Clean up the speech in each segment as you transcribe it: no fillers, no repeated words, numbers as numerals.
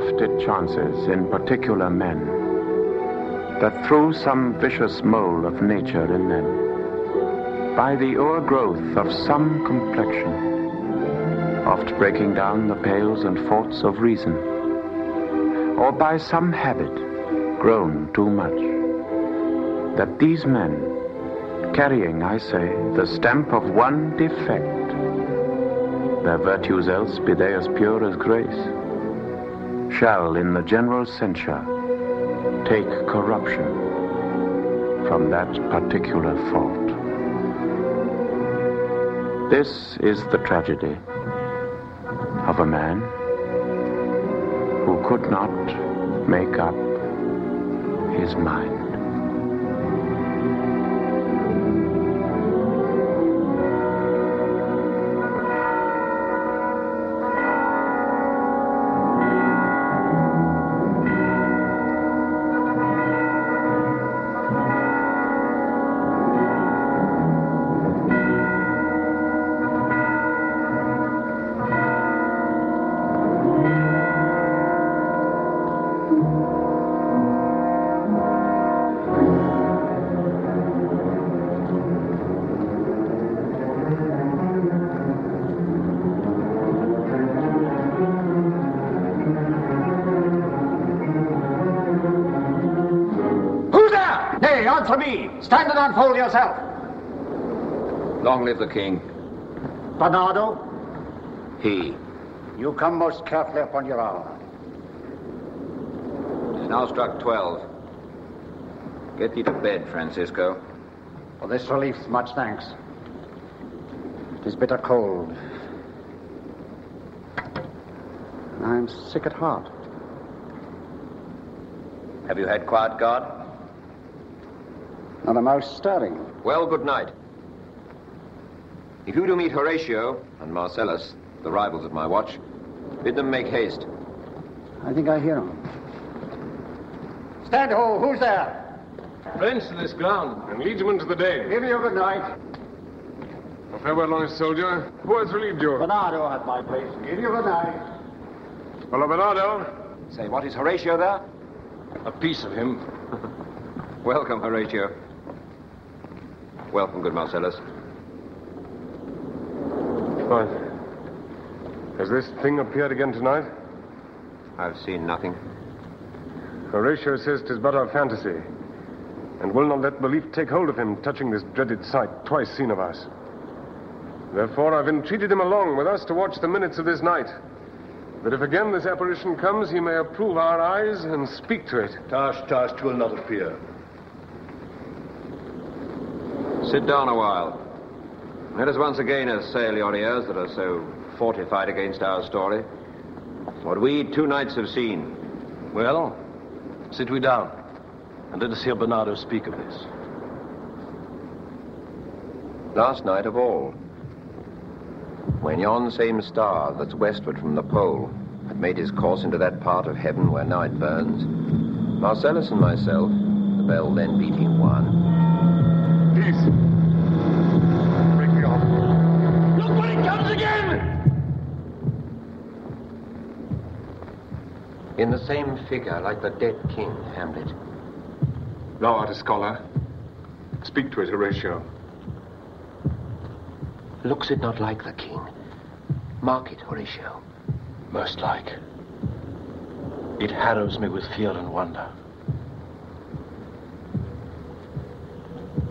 oft it chances in particular men, that through some vicious mole of nature in them, by the o'ergrowth of some complexion, oft breaking down the pales and forts of reason, or by some habit grown too much, that these men, carrying, I say, the stamp of one defect, their virtues else be they as pure as grace, shall in the general censure take corruption from that particular fault. This is the tragedy of a man who could not make up his mind. Answer me! Stand and unfold yourself! Long live the king. Bernardo? He. You come most carefully upon your hour. It's now struck 12. Get thee to bed, Francisco. For this relief, much thanks. It is bitter cold. I'm sick at heart. Have you had quiet guard? Not a mouse stirring. Well, good night. If you do meet Horatio and Marcellus, the rivals of my watch, bid them make haste. I think I hear him. Stand ho! Who's there? Prince to this ground, and liegeman to the day. Give you a good night. A farewell, honest soldier. Who has relieved you? Bernardo at my place. Give you a good night. Hello, Bernardo. Say, what is Horatio there? A piece of him. Welcome, Horatio. Welcome, good Marcellus. What? Has this thing appeared again tonight? I've seen nothing. Horatio says 'tis but our fantasy, and will not let belief take hold of him touching this dreaded sight twice seen of us. Therefore, I've entreated him along with us to watch the minutes of this night, that if again this apparition comes, he may approve our eyes and speak to it. Tush, 'twill not appear. Sit down a while. Let us once again assail your ears that are so fortified against our story. What we 2 nights have seen. Well, sit we down, and let us hear Bernardo speak of this. Last night of all, when yon same star that's westward from the pole had made his course into that part of heaven where night burns, Marcellus and myself, the bell then beating 1. Peace. Break me off. Look when it comes again! In the same figure like the dead king, Hamlet. Thou art a scholar. Speak to it, Horatio. Looks it not like the king? Mark it, Horatio. Most like. It harrows me with fear and wonder.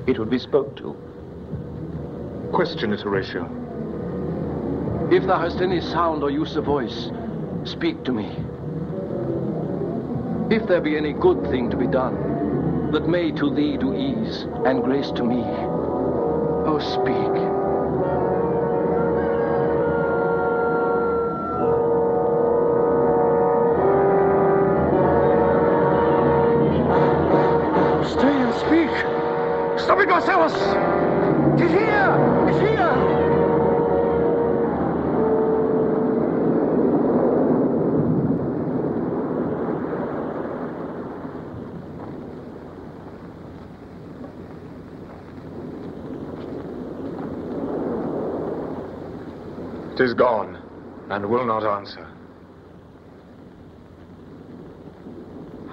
It would be spoke to. Question it, Horatio. If thou hast any sound or use of voice, speak to me. If there be any good thing to be done, that may to thee do ease and grace to me, oh, speak. Stay and speak. Stop it, Marcellus! He's here! He's here! Tis gone, and will not answer.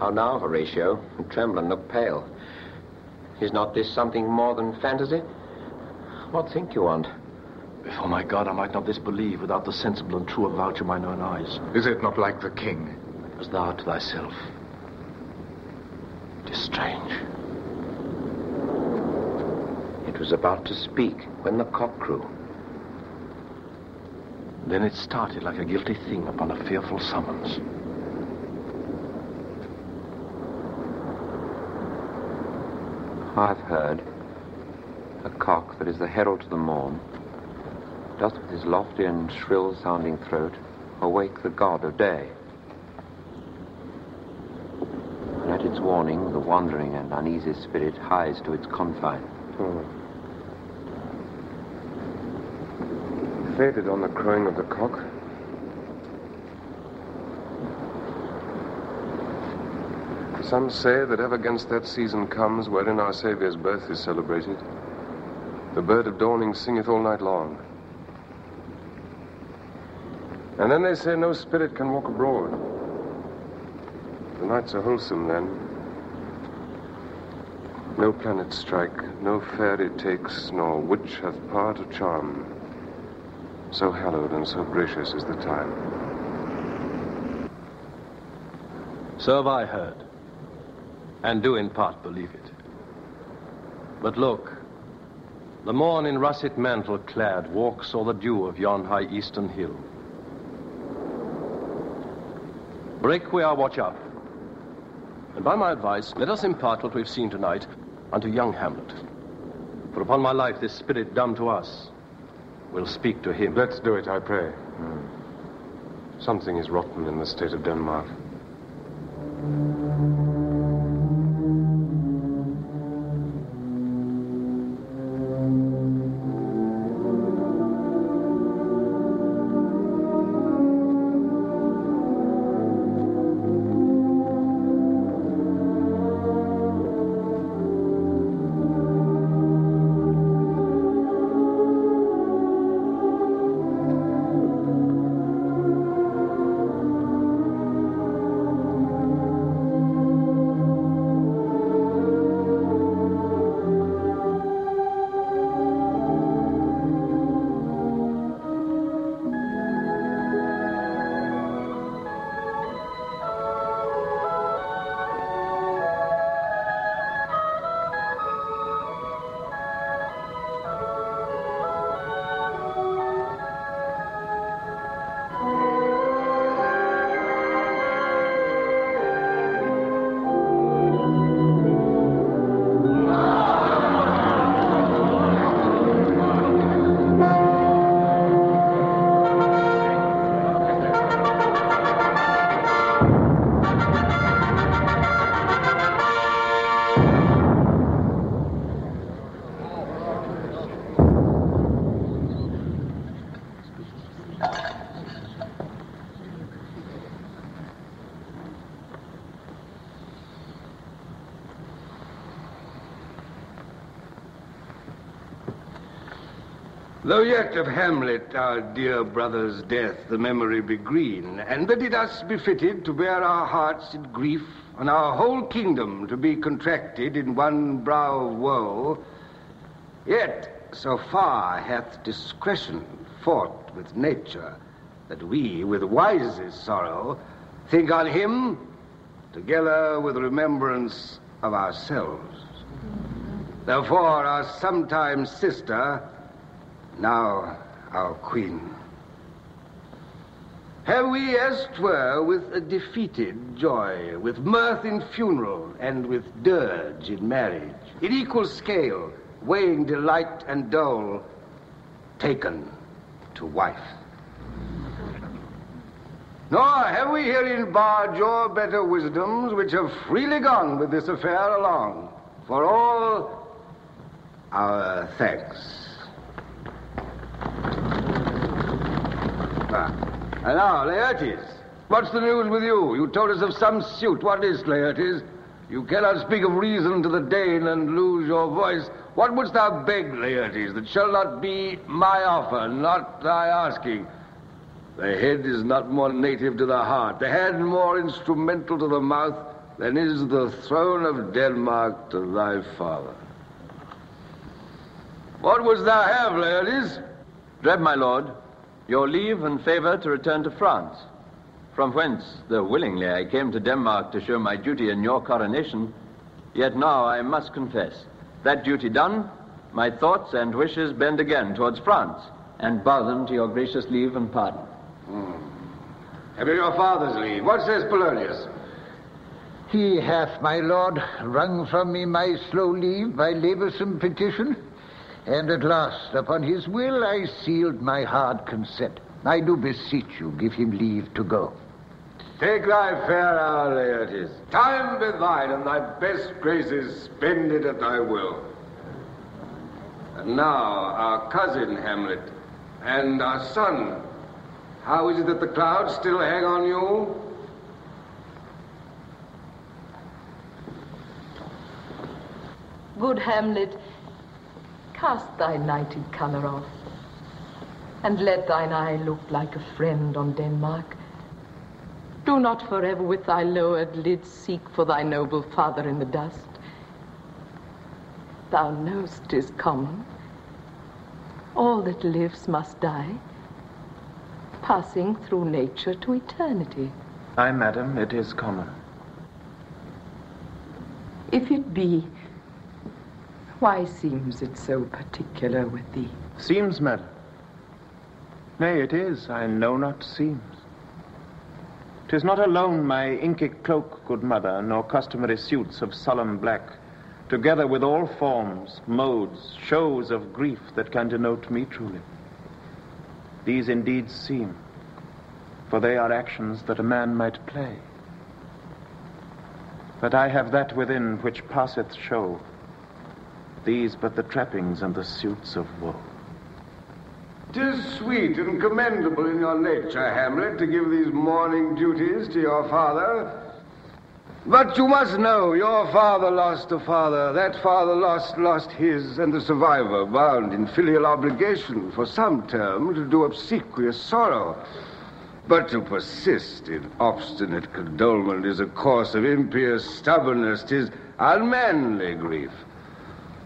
How now, Horatio? You tremble and look pale. Is not this something more than fantasy? What think you want? Before my God, I might not disbelieve without the sensible and true avouch of mine own eyes. Is it not like the king? As thou to thyself. It is strange. It was about to speak when the cock crew. Then it started like a guilty thing upon a fearful summons. I've heard a cock that is the herald to the morn doth with his lofty and shrill-sounding throat awake the god of day. And at its warning, the wandering and uneasy spirit hies to its confine. Faded on the crowing of the cock. Some say that ever against that season comes wherein our Saviour's birth is celebrated, the bird of dawning singeth all night long. And then they say no spirit can walk abroad. The nights are wholesome then. No planet strike, no fairy takes, nor witch hath power to charm. So hallowed and so gracious is the time. So have I heard, and do in part believe it. But look, the morn in russet mantle clad walks o'er the dew of yon high eastern hill. Break we our watch up, and by my advice, let us impart what we've seen tonight unto young Hamlet. For upon my life, this spirit dumb to us will speak to him. Let's do it, I pray. Something is rotten in the state of Denmark. Though yet of Hamlet, our dear brother's death, the memory be green, and that it us befitted to bear our hearts in grief, and our whole kingdom to be contracted in one brow of woe, yet so far hath discretion fought with nature, that we, with wisest sorrow, think on him, together with remembrance of ourselves. Therefore our sometime sister, now our queen, have we as 'twere with a defeated joy, with mirth in funeral, and with dirge in marriage, in equal scale, weighing delight and dole, taken to wife. Nor have we herein barred your better wisdoms, which have freely gone with this affair along, for all our thanks. And now, Laertes, what's the news with you? You told us of some suit. What is, Laertes? You cannot speak of reason to the Dane and lose your voice. What wouldst thou beg, Laertes, that shall not be my offer, not thy asking? The head is not more native to the heart, the hand more instrumental to the mouth, then is the throne of Denmark to thy father. What wouldst thou have, Laertes? Dread, my lord, your leave and favor to return to France, from whence, though willingly I came to Denmark to show my duty in your coronation, yet now I must confess, that duty done, my thoughts and wishes bend again towards France, and bow them to your gracious leave and pardon. Have you your father's leave? What says Polonius? He hath, my lord, wrung from me my slow leave by laboursome petition, and at last, upon his will, I sealed my hard consent. I do beseech you, give him leave to go. Take thy fair hour, Laertes. Time be thine, and thy best graces spend it at thy will. And now, our cousin Hamlet, and our son, how is it that the clouds still hang on you? Good Hamlet, cast thy nighted colour off, and let thine eye look like a friend on Denmark. Do not forever with thy lowered lids seek for thy noble father in the dust. Thou know'st 'tis common. All that lives must die, passing through nature to eternity. Aye, madam, it is common. If it be, why seems it so particular with thee? Seems, madam? Nay, it is, I know not seems. 'Tis not alone my inky cloak, good mother, nor customary suits of solemn black, together with all forms, modes, shows of grief that can denote me truly. These indeed seem, for they are actions that a man might play. But I have that within which passeth show, these but the trappings and the suits of woe. 'Tis sweet and commendable in your nature, Hamlet, to give these mourning duties to your father. But you must know, your father lost a father, that father lost his, and the survivor bound in filial obligation for some term to do obsequious sorrow. But to persist in obstinate condolement is a course of impious stubbornness, 'tis unmanly grief.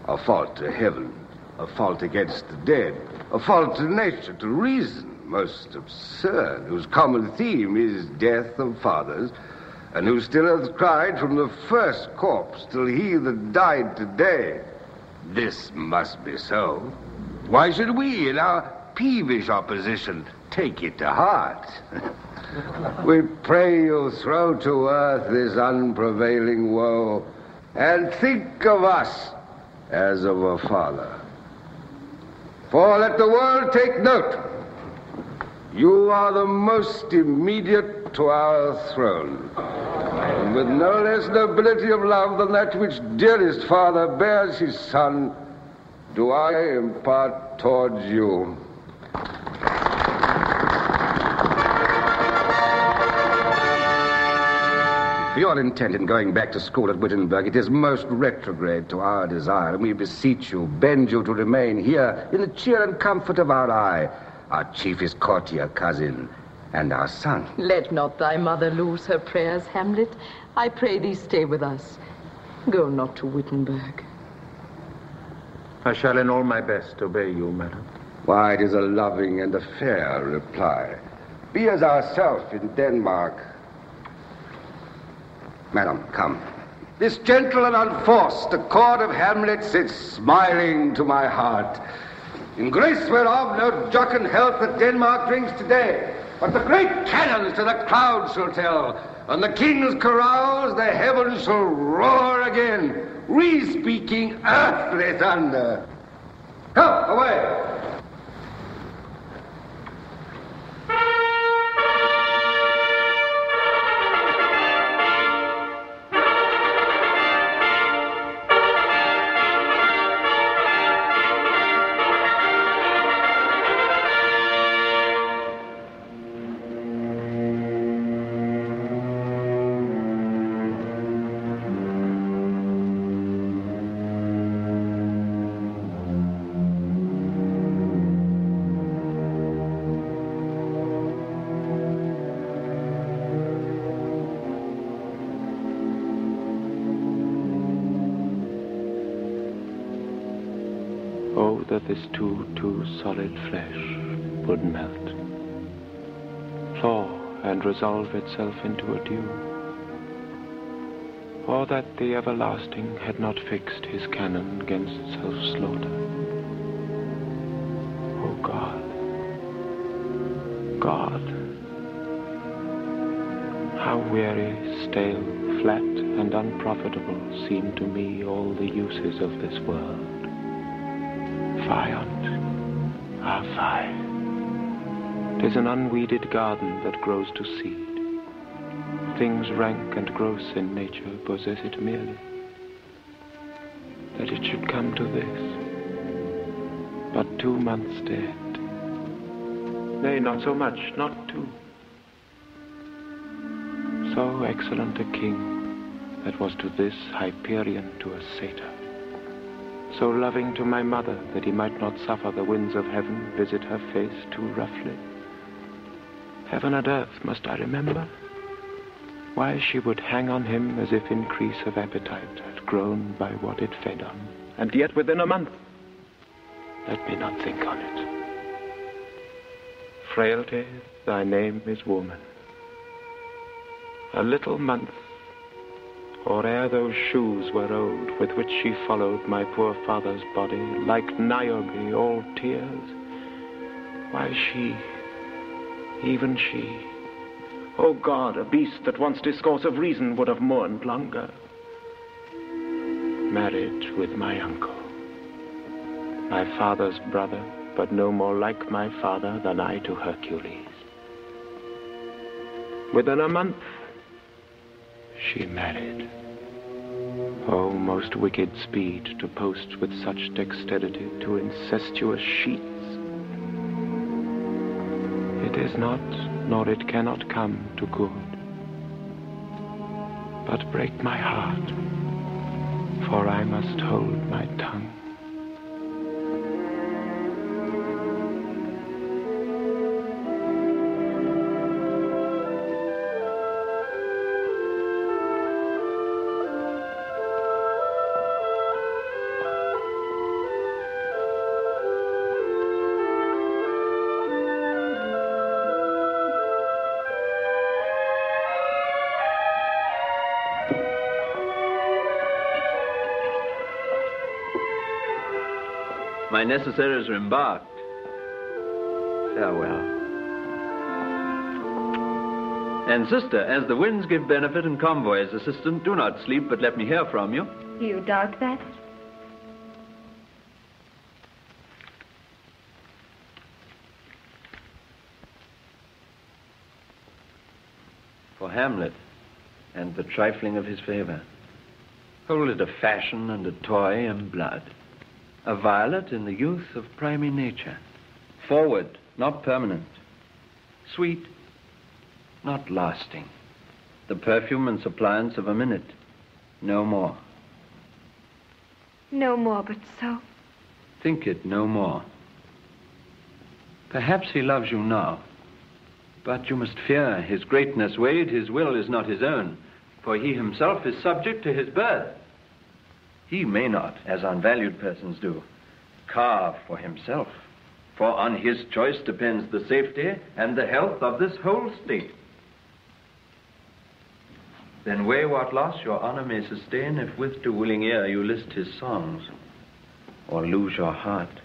A fault to heaven, a fault against the dead, a fault to nature, to reason, most absurd, whose common theme is death of fathers, and who still hath cried from the first corpse till he that died today. This must be so. Why should we, in our peevish opposition, take it to heart? We pray you throw to earth this unprevailing woe, and think of us as of a father. For let the world take note, you are the most immediate to our throne, and with no less nobility of love than that which dearest father bears his son, do I impart towards you. For your intent in going back to school at Wittenberg, it is most retrograde to our desire, and we beseech you, bend you to remain here in the cheer and comfort of our eye, our chiefest courtier cousin, and our son. Let not thy mother lose her prayers, Hamlet. I pray thee stay with us. Go not to Wittenberg. I shall in all my best obey you, madam. Why, it is a loving and a fair reply. Be as ourself in Denmark. Madam, come. This gentle and unforced accord of Hamlet sits smiling to my heart. In grace whereof no jocund health that Denmark drinks today, but the great cannons to the clouds shall tell, and the king's carouse the heavens shall roar again, re-speaking earthly thunder. Come, away! that this too solid flesh would melt, thaw and resolve itself into a dew, or that the everlasting had not fixed his cannon against self-slaughter. Oh God, God, how weary, stale, flat, and unprofitable seem to me all the uses of this world. Fie on't, ah fie. 'Tis an unweeded garden that grows to seed. Things rank and gross in nature possess it merely. That it should come to this, but 2 months dead. Nay, not so much, not 2. So excellent a king that was to this Hyperion to a satyr. So loving to my mother that he might not suffer the winds of heaven visit her face too roughly. Heaven and earth must I remember? Why she would hang on him as if increase of appetite had grown by what it fed on, and yet within a month. Let me not think on it. Frailty, thy name is woman. A little month, or ere those shoes were old with which she followed my poor father's body, like Niobe, all tears. Why she, even she, O God, a beast that once discourse of reason would have mourned longer, married with my uncle, my father's brother, but no more like my father than I to Hercules. Within a month, she married. Oh, most wicked speed to post with such dexterity to incestuous sheets. It is not, nor it cannot come to good, but break my heart, for I must hold my tongue. My necessaries are embarked. Farewell. And sister, as the winds give benefit and convoy as assistant, do not sleep, but let me hear from you. You doubt that? For Hamlet and the trifling of his favor. Hold it a fashion and a toy and blood. A violet in the youth of primy nature. Forward, not permanent. Sweet, not lasting. The perfume and suppliance of a minute. No more. No more but so. Think it no more. Perhaps he loves you now. But you must fear his greatness weighed. His will is not his own. For he himself is subject to his birth. He may not, as unvalued persons do, carve for himself, for on his choice depends the safety and the health of this whole state. Then weigh what loss your honor may sustain if with too willing ear you list his songs, or lose your heart,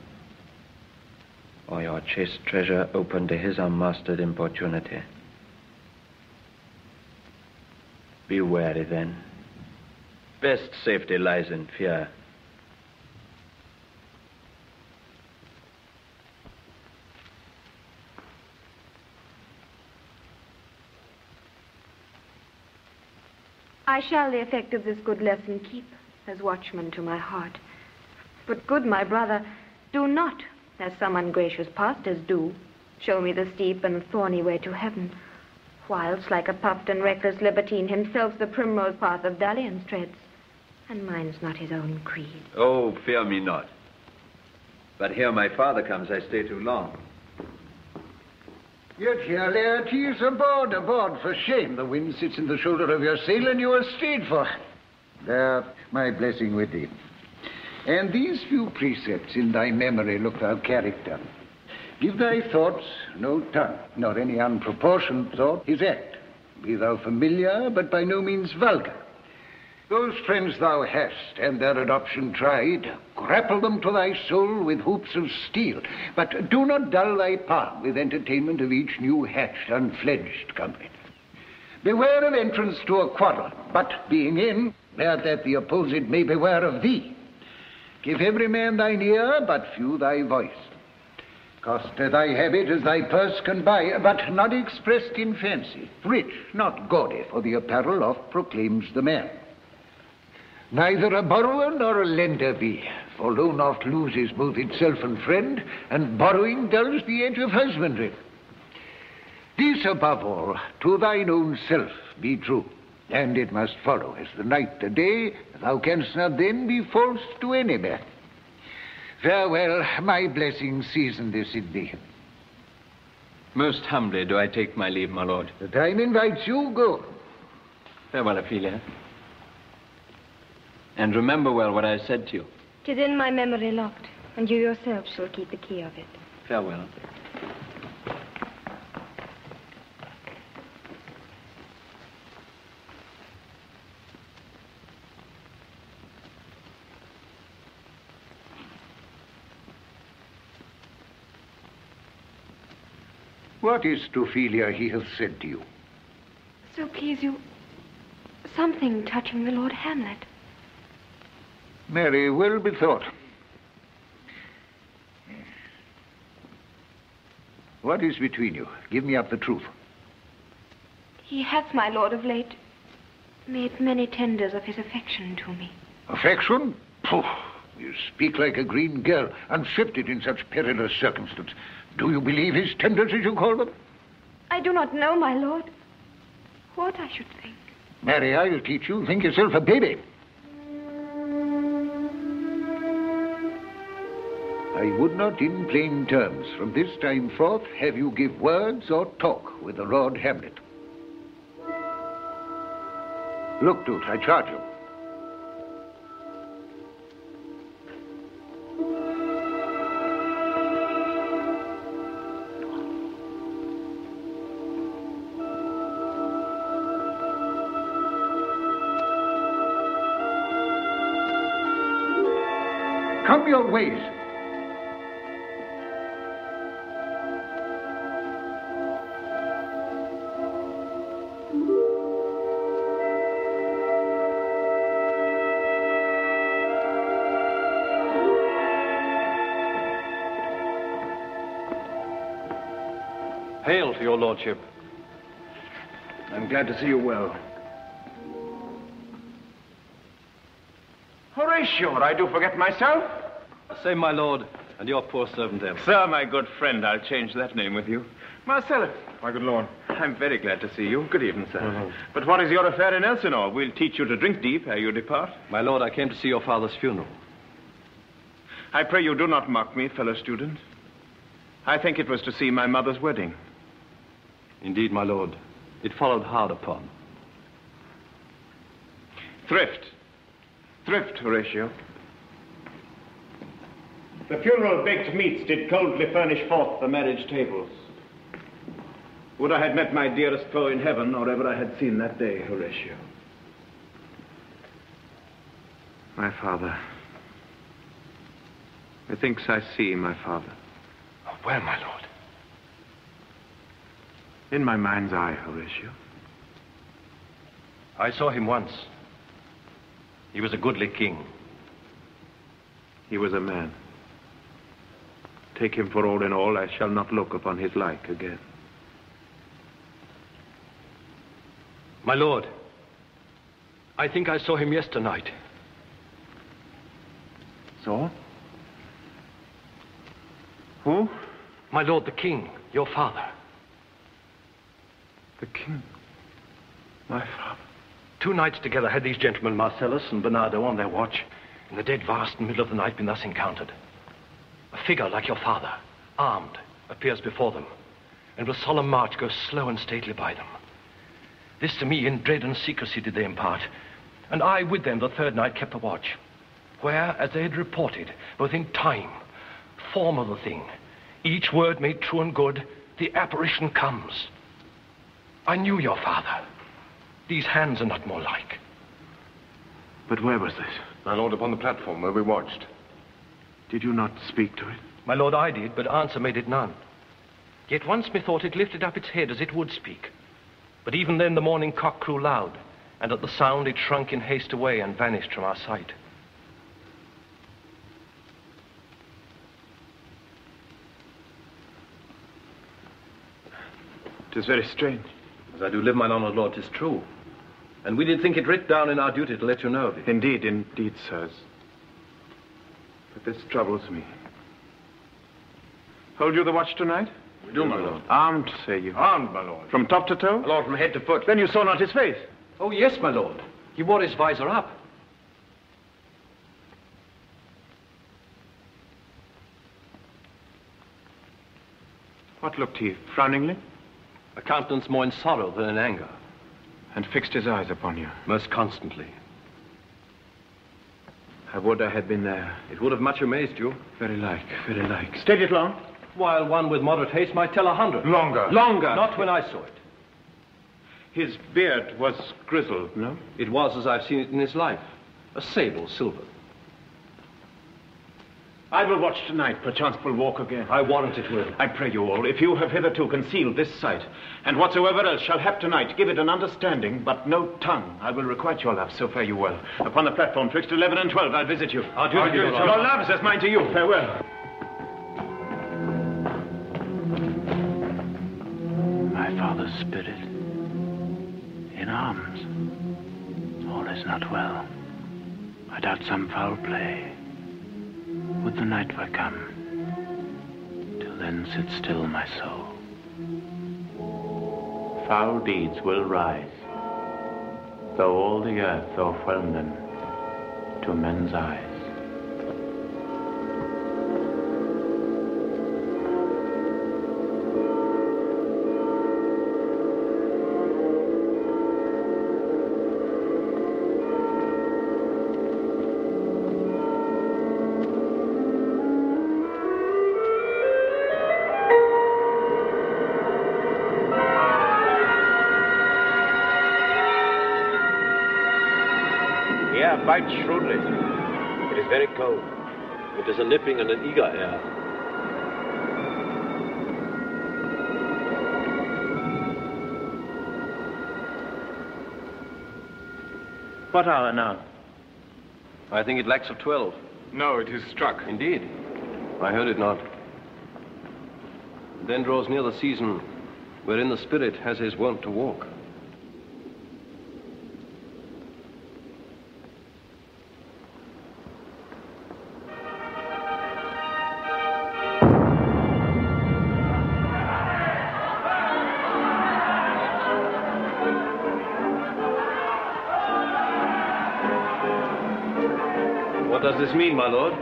or your chaste treasure open to his unmastered importunity. Be wary then. Best safety lies in fear. I shall the effect of this good lesson keep as watchman to my heart. But good my brother, do not, as some ungracious pastors do, show me the steep and thorny way to heaven, whilst like a puffed and reckless libertine himself the primrose path of dalliance treads. And mine's not his own creed. Oh, fear me not. But here my father comes, I stay too long. Yet here, Laertes, aboard, for shame. The wind sits in the shoulder of your sail, and you are stayed for. There, my blessing with thee. And these few precepts in thy memory look thy character. Give thy thoughts no tongue, nor any unproportioned thought his act. Be thou familiar, but by no means vulgar. Those friends thou hast, and their adoption tried, grapple them to thy soul with hoops of steel, but do not dull thy palm with entertainment of each new hatched, unfledged company. Beware of entrance to a quarrel, but being in, bear that the opposite may beware of thee. Give every man thine ear, but few thy voice. Cost thy habit as thy purse can buy, but not expressed in fancy. Rich, not gaudy, for the apparel oft proclaims the man. Neither a borrower nor a lender be, for loan oft loses both itself and friend, and borrowing dulls the edge of husbandry. This above all, to thine own self be true, and it must follow as the night the day, thou canst not then be false to any man. Farewell, my blessing season this in thee. Most humbly do I take my leave, my lord. The time invites you, go. Farewell, Ophelia. And remember well what I said to you. 'Tis in my memory locked, and you yourself shall keep the key of it. Farewell. What is to Ophelia he hath said to you? So please you, something touching the Lord Hamlet. Mary, well bethought. What is between you? Give me up the truth. He hath, my lord, of late made many tenders of his affection to me. Affection? Pooh! You speak like a green girl, unshifted in such perilous circumstance. Do you believe his tenders, as you call them? I do not know, my lord, what I should think. Mary, I'll teach you. Think yourself a baby. I would not, in plain terms, from this time forth, have you give words or talk with the Lord Hamlet. Look to it, I charge you. Come your ways. Hail to your lordship. I'm glad to see you well. Horatio, I do forget myself. Say, my lord, and your poor servant there. Sir, my good friend, I'll change that name with you. Marcellus. My good lord. I'm very glad to see you. Good evening, sir. Mm-hmm. But what is your affair in Elsinore? We'll teach you to drink deep ere you depart. My lord, I came to see your father's funeral. I pray you do not mock me, fellow student. I think it was to see my mother's wedding. Indeed, my lord, it followed hard upon. Thrift, Horatio. The funeral baked meats did coldly furnish forth the marriage tables. Would I had met my dearest foe in heaven, or ever I had seen that day, Horatio. My father. Methinks I see my father. Oh, well, my lord. In my mind's eye, Horatio. I saw him once. He was a goodly king. He was a man. Take him for all in all, I shall not look upon his like again. My lord, I think I saw him yesternight. So? Who? My lord, the king, your father. The king? My father? 2 nights together had these gentlemen, Marcellus and Bernardo, on their watch, in the dead vast middle of the night been thus encountered. A figure like your father, armed, appears before them, and with solemn march goes slow and stately by them. This to me in dread and secrecy did they impart, and I with them the 3rd night kept the watch. where, as they had reported, both in time, form of the thing, each word made true and good, the apparition comes. I knew your father. These hands are not more like. But where was this? My lord, upon the platform where we watched. Did you not speak to it? My lord, I did, but answer made it none. Yet once methought it lifted up its head as it would speak. But even then the morning cock crew loud, and at the sound it shrunk in haste away and vanished from our sight. It is very strange. As I do live, my honoured lord, 'tis true. And we did think it writ down in our duty to let you know of it. Indeed, indeed, sirs. But this troubles me. Hold you the watch tonight? We do, my lord. Armed, say you? Armed, my lord. From top to toe? My lord, from head to foot. Then you saw not his face? Oh, yes, my lord. He wore his visor up. What looked he? Frowningly? A countenance more in sorrow than in anger. And fixed his eyes upon you? Most constantly. I would I had been there. It would have much amazed you. Very like, very like. Stayed it long? While one with moderate haste might tell 100. Longer. Longer? Not when I saw it. His beard was grizzled, no? It was as I've seen it in his life. A sable silver. I will watch tonight. Perchance we'll walk again. I warrant it will. I pray you all, if you have hitherto concealed this sight, and whatsoever else shall hap tonight, give it an understanding, but no tongue. I will requite your love, so fare you well. Upon the platform, twixt 11 and 12, I'll visit you. Our duty, your love is as mine to you. Farewell. My father's spirit. In arms. All is not well. I doubt some foul play. Would the night were come. Till then sit still, my soul. Foul deeds will rise, though all the earth o'erwhelm them to men's eyes. Bite shrewdly. It is very cold. It is a nipping and an eager air. What hour now? I think it lacks of 12. No, it is struck. Indeed. I heard it not. Then draws near the season wherein the spirit has his wont to walk. What does this mean, my lord?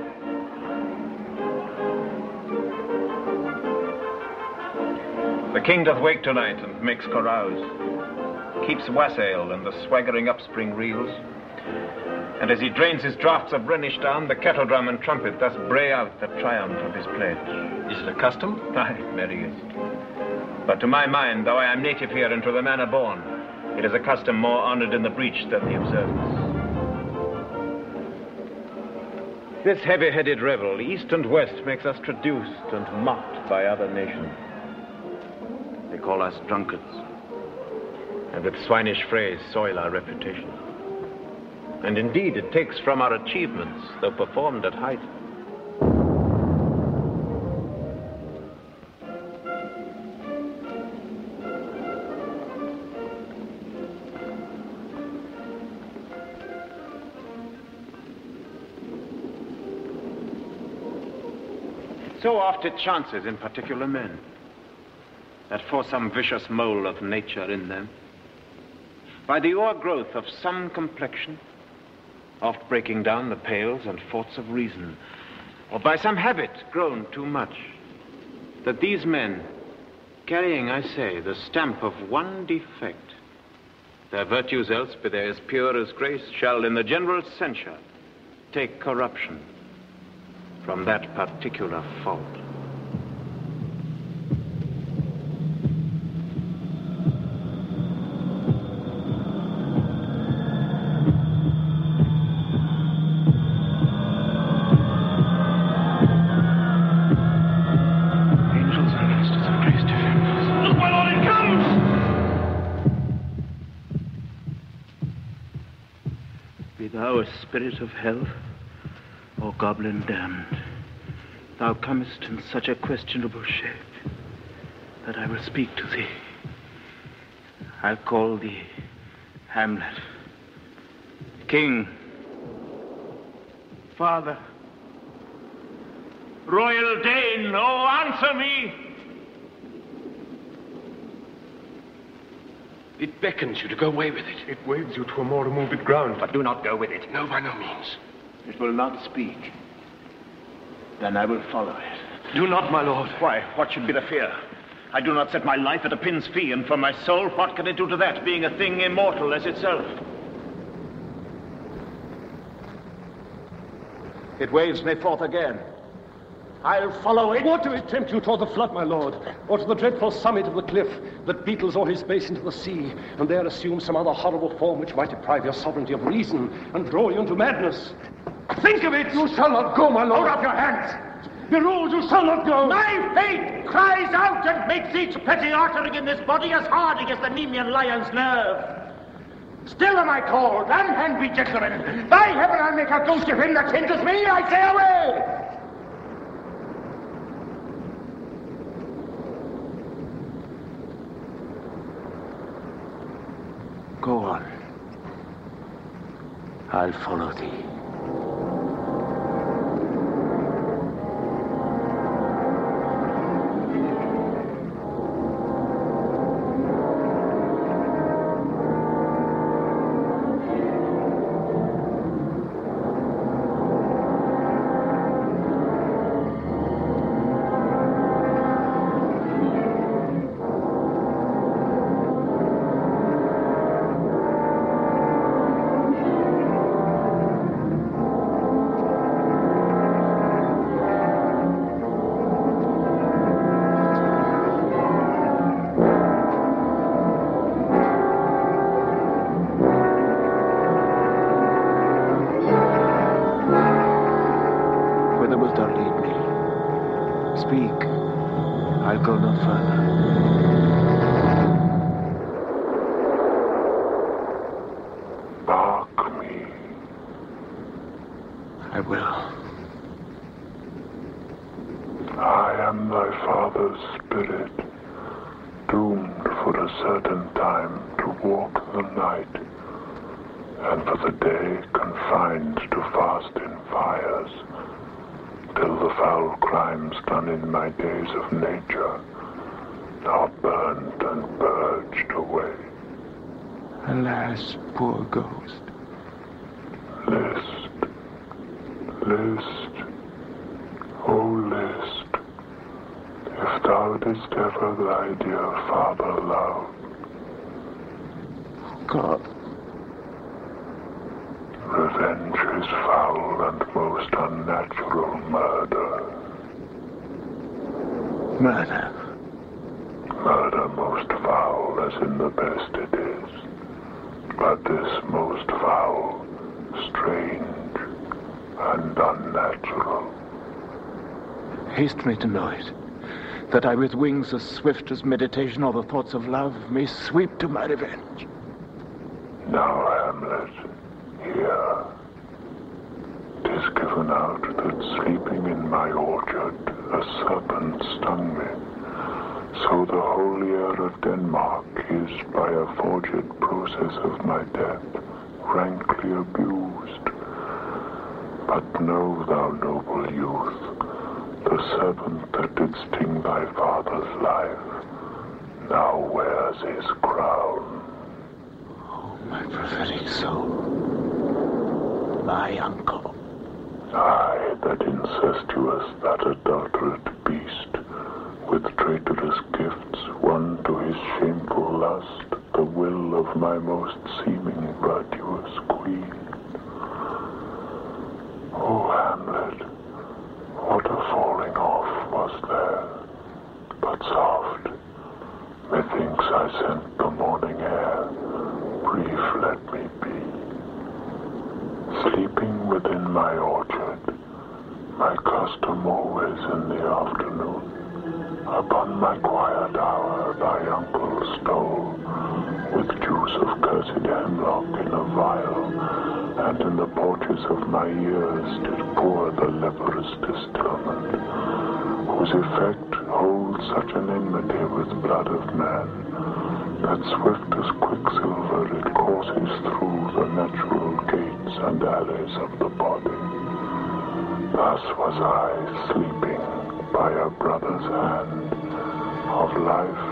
The king doth wake tonight and makes carouse, keeps wassail and the swaggering upspring reels, and as he drains his draughts of Rhenish down, the kettle drum and trumpet thus bray out the triumph of his pledge. Is it a custom? Aye, merriest. But to my mind, though I am native here and to the manner born, it is a custom more honored in the breach than the observance. This heavy-headed revel, east and west, makes us traduced and mocked by other nations. They call us drunkards, and with swinish phrase soil our reputation. And indeed, it takes from our achievements, though performed at height. So oft it chances in particular men that for some vicious mole of nature in them, by the o'ergrowth of some complexion, oft breaking down the pales and forts of reason, or by some habit grown too much, that these men, carrying, I say, the stamp of one defect, their virtues else be they as pure as grace, shall in the general censure take corruption from that particular fault. Angels and ministers of grace defend us. Look, my lord, it comes! Be thou a spirit of hell, or goblin damned, thou comest in such a questionable shape that I will speak to thee. I'll call thee Hamlet, King, Father, Royal Dane, oh, answer me! It beckons you to go away with it. It waves you to a more removed ground. But do not go with it. No, by no means. It will not speak. Then I will follow it. Do not, my lord. Why, what should be the fear? I do not set my life at a pin's fee, and for my soul, what can it do to that, being a thing immortal as itself? It waves me forth again. I'll follow it. What do it tempt you toward the flood, my lord? Or to the dreadful summit of the cliff that beetles all his base into the sea, and there assume some other horrible form which might deprive your sovereignty of reason and draw you into madness? Think of it! You shall not go, my lord! Hold up your hands! Be ruled, you shall not go! My fate cries out and makes each petty artery in this body as hardy as the Nemean lion's nerve. Still am I called, and be gentlemen. By heaven, I'll make a ghost of him that hinders me. I say away! Go on. I'll follow thee. Speak. I'll go no further. Mark me. I will. I am thy father's spirit, doomed for a certain time to walk the night, and for the day confined to fast in fires, till the foul crimes done in my days of nature are burned and purged away. Alas, poor ghost. List, list, oh list, if thou didst ever thy dear father love. God. Revenge is foul and most unnatural murder. Murder. Murder most foul as in the best it is, but this most foul, strange, and unnatural. Haste me to know it, that I with wings as swift as meditation or the thoughts of love may sweep to my revenge. Now, Hamlet, here. 'Tis given out that sleeping in my orchard a serpent stung me. So the holy air of Denmark is by a forged process of my death rankly abused. But know thou, noble youth, the serpent that did sting thy father's life now wears his crown. Oh, my prophetic soul. My uncle. I, that incestuous, that adulterate beast, with traitorous gifts won to his shameful lust the will of my most seeming virtuous queen. Oh, Hamlet, what a falling off was there, but soft. Methinks I scent the morning air. Brief, let me be. Sleeping within my orchard, my custom always in the afternoon. Upon my quiet hour thy uncle stole, with juice of cursed hemlock in a vial, and in the porches of my ears did pour the leprous distilment, whose effect holds such an enmity with blood of man, that swift as quicksilver it courses through the natural gates and alleys of the body. Thus was I sleeping by a brother's hand, of life,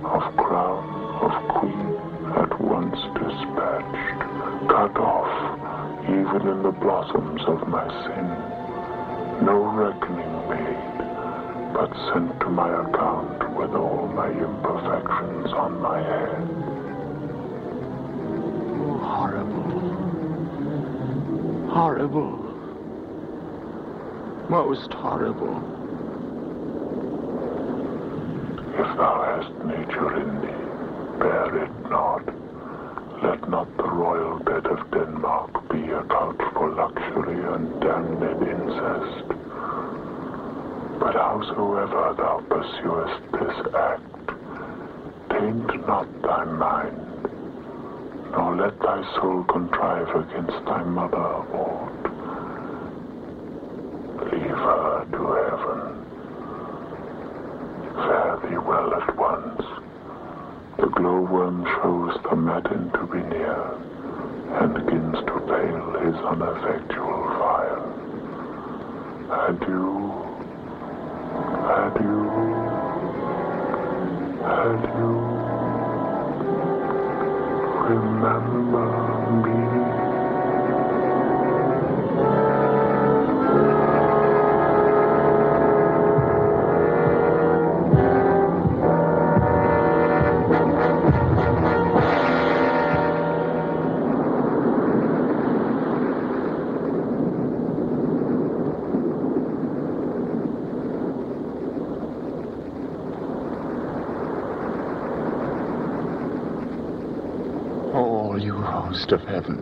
of crown, of queen, at once dispatched, cut off, even in the blossoms of my sin, no reckoning made, but sent to my account with all my imperfections on my head. Oh, horrible. Horrible. Most horrible. If thou hast nature in thee, bear it not. Let not the royal bed of Denmark be a couch for luxury and damned incest. But howsoever thou pursuest this act, taint not thy mind, nor let thy soul contrive against thy mother aught. Leave her to heaven. Fare thee well at once. The glowworm shows the matin to be near, and begins to pale his ineffectual fire. Adieu, adieu, adieu. Remember me. Of heaven.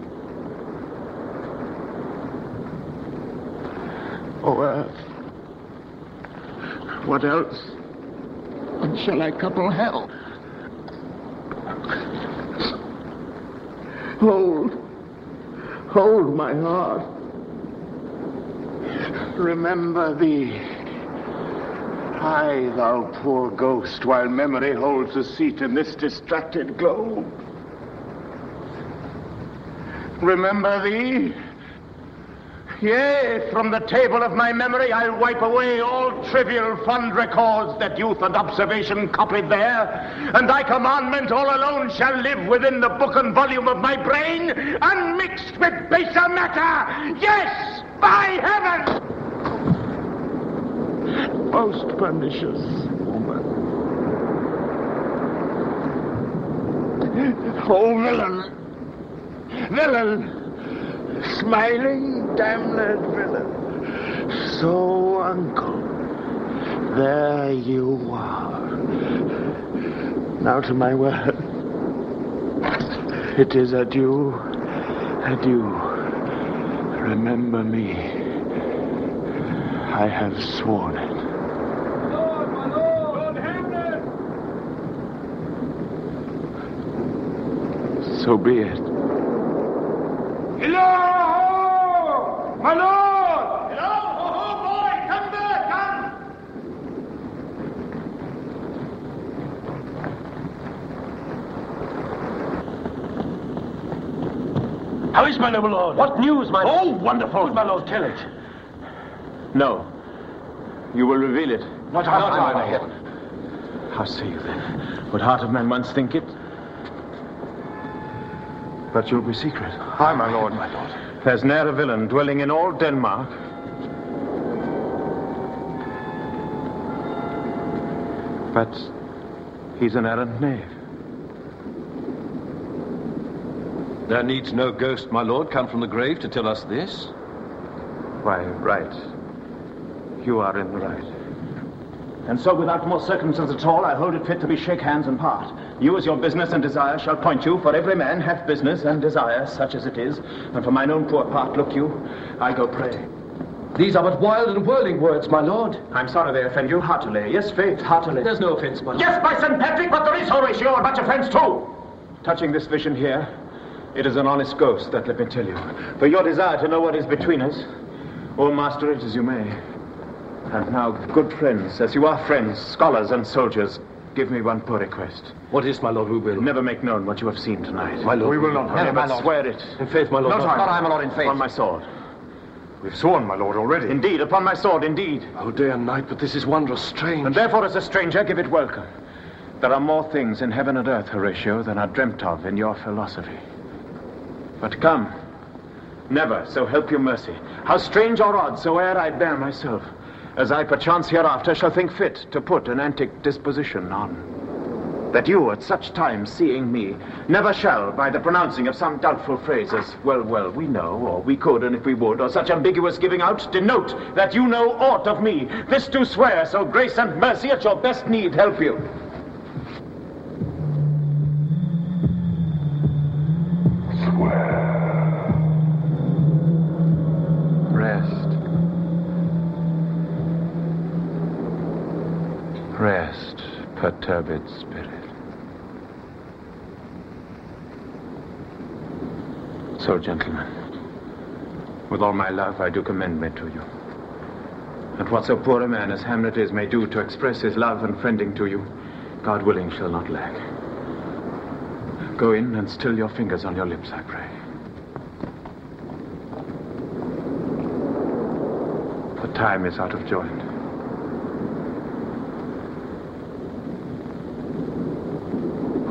O earth, what else? What shall I couple hell? Hold my heart. Remember thee. Aye, thou poor ghost, while memory holds a seat in this distracted globe. Remember thee? Yea, from the table of my memory I'll wipe away all trivial fond records that youth and observation copied there, and thy commandment all alone shall live within the book and volume of my brain, unmixed with baser matter. Yes, by heaven! Most pernicious woman. Oh, villain! Villain! Smiling, damned villain. So, uncle, there you are. Now to my word. It is adieu, adieu. Remember me. I have sworn it. Lord, my Lord, Hamlet! So be it. Hello! My lord! Hello! Ho, boy! Come back, come! How is my noble lord? What news, my lord? Oh, wonderful! My lord, tell it. No. You will reveal it. Not I. How say you then? Would heart of man once think it? But you'll be secret. Aye, my lord. My lord. There's ne'er a villain dwelling in all Denmark. But he's an errant knave. There needs no ghost, my lord, come from the grave to tell us this. Why, right. You are in the right. And so, without more circumstance at all, I hold it fit to be shake hands and part. You, as your business and desire, shall point you, for every man hath business and desire, such as it is. And for mine own poor part, look you, I go pray. These are but wild and whirling words, my lord. I'm sorry they offend you, heartily. Yes, faith, heartily. There's no offense, my lord. Yes, by St. Patrick, but there is, Horatio, a bunch of friends too. Touching this vision here, it is an honest ghost, that let me tell you. For your desire to know what is between us, or master it as you may. And now, good friends, as you are friends, scholars and soldiers, give me one poor request. What is, my lord, we will? Never make known what you have seen tonight. My lord, we will not. Never, my lord. Swear it. In faith, my lord. No time. Not I, my lord, in faith. On my sword. We've sworn, my lord, already. Indeed, upon my sword, indeed. Oh, day and night, but this is wondrous strange. And therefore, as a stranger, give it welcome. There are more things in heaven and earth, Horatio, than are dreamt of in your philosophy. But come, never, so help you mercy, how strange or odd soe'er I bear myself, as I perchance hereafter shall think fit to put an antic disposition on, that you at such times seeing me never shall, by the pronouncing of some doubtful phrase as well, we know, or we could, and if we would, or such ambiguous giving out, denote that you know aught of me. This do swear, so grace and mercy at your best need help you. Rest, perturbed spirit. So, gentlemen, with all my love, I do commend me to you. And what so poor a man as Hamlet is may do to express his love and friending to you, God willing shall not lack. Go in and still your fingers on your lips, I pray. The time is out of joint.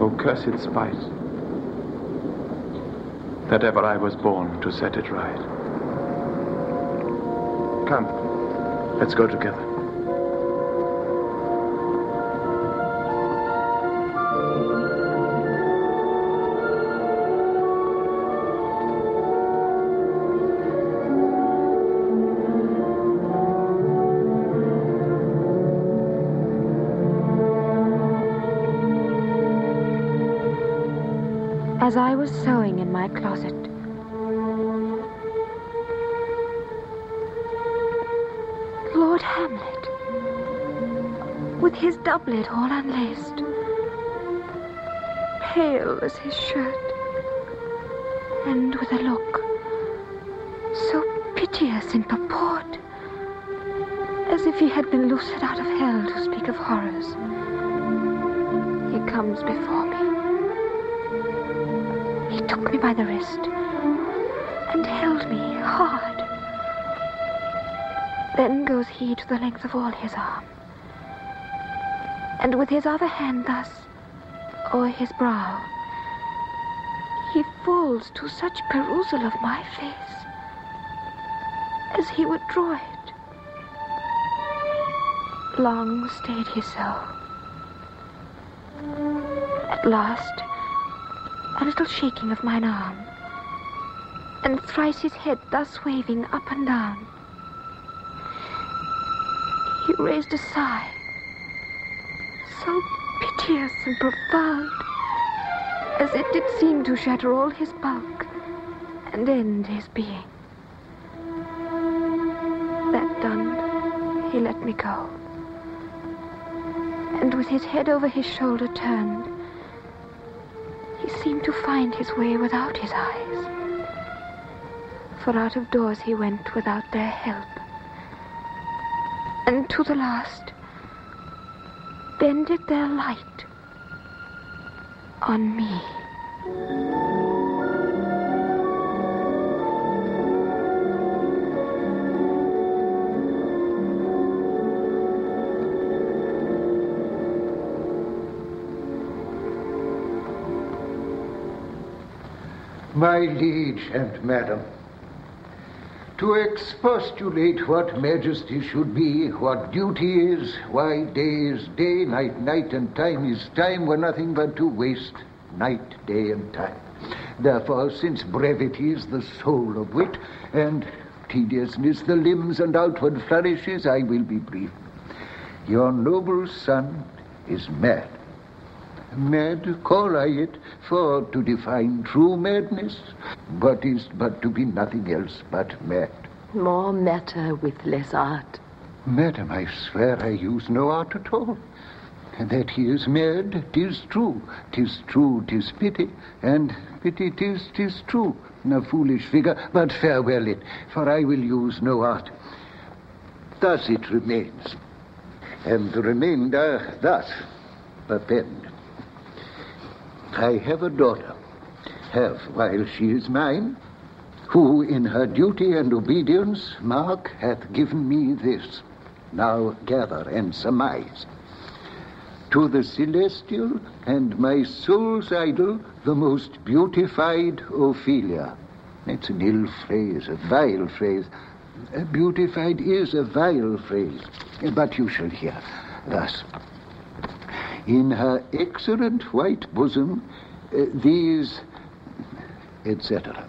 O cursed spite, that ever I was born to set it right. Come, let's go together. As I was sewing in my closet, Lord Hamlet, with his doublet all unlaced, pale as his shirt, and with a look so piteous in purport, as if he had been loosed out of hell to speak of horrors, he comes before me. He took me by the wrist and held me hard. Then goes he to the length of all his arm, and with his other hand thus o'er his brow, he falls to such perusal of my face as he would draw it. Long stayed he so. At last, a little shaking of mine arm, and thrice his head thus waving up and down, he raised a sigh, so piteous and profound, as it did seem to shatter all his bulk and end his being. That done, he let me go, and with his head over his shoulder turned, he seemed to find his way without his eyes, for out of doors he went without their help, and to the last bended their light on me. My liege and madam, to expostulate what majesty should be, what duty is, why day is day, night, and time is time, were nothing but to waste night, day, and time. Therefore, since brevity is the soul of wit, and tediousness the limbs and outward flourishes, I will be brief. Your noble son is mad. Mad, call I it, for to define true madness, but is but to be nothing else but mad. More matter with less art. Madam, I swear I use no art at all. That he is mad, 'tis true. 'Tis true, 'tis pity, and pity 'tis true. A foolish figure, but farewell it, for I will use no art. Thus it remains, and the remainder thus. But then, I have a daughter, have while she is mine, who in her duty and obedience, mark, hath given me this. Now gather and surmise. To the celestial and my soul's idol, the most beautified Ophelia. It's an ill phrase, a vile phrase. Beautified is a vile phrase, but you shall hear. Thus, in her excellent white bosom, these, etc.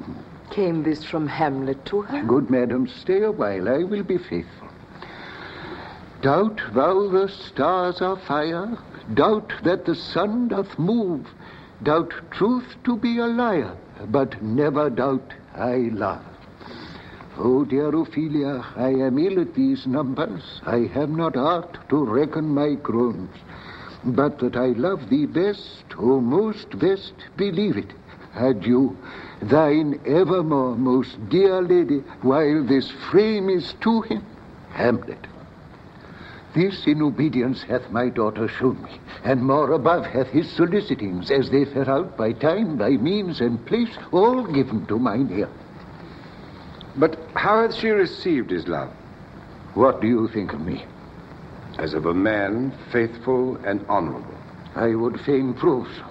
Came this from Hamlet to her? Good madam, stay a while, I will be faithful. Doubt thou the stars are fire, doubt that the sun doth move, doubt truth to be a liar, but never doubt I love. Oh, dear Ophelia, I am ill at these numbers. I have not art to reckon my groans. But that I love thee best, oh, most best, believe it. Adieu, thine evermore, most dear lady, while this frame is to him, Hamlet. This in obedience hath my daughter shown me, and more above hath his solicitings, as they fare out by time, by means, and place, all given to mine ear. But how hath she received his love? What do you think of me? As of a man faithful and honorable. I would fain prove so.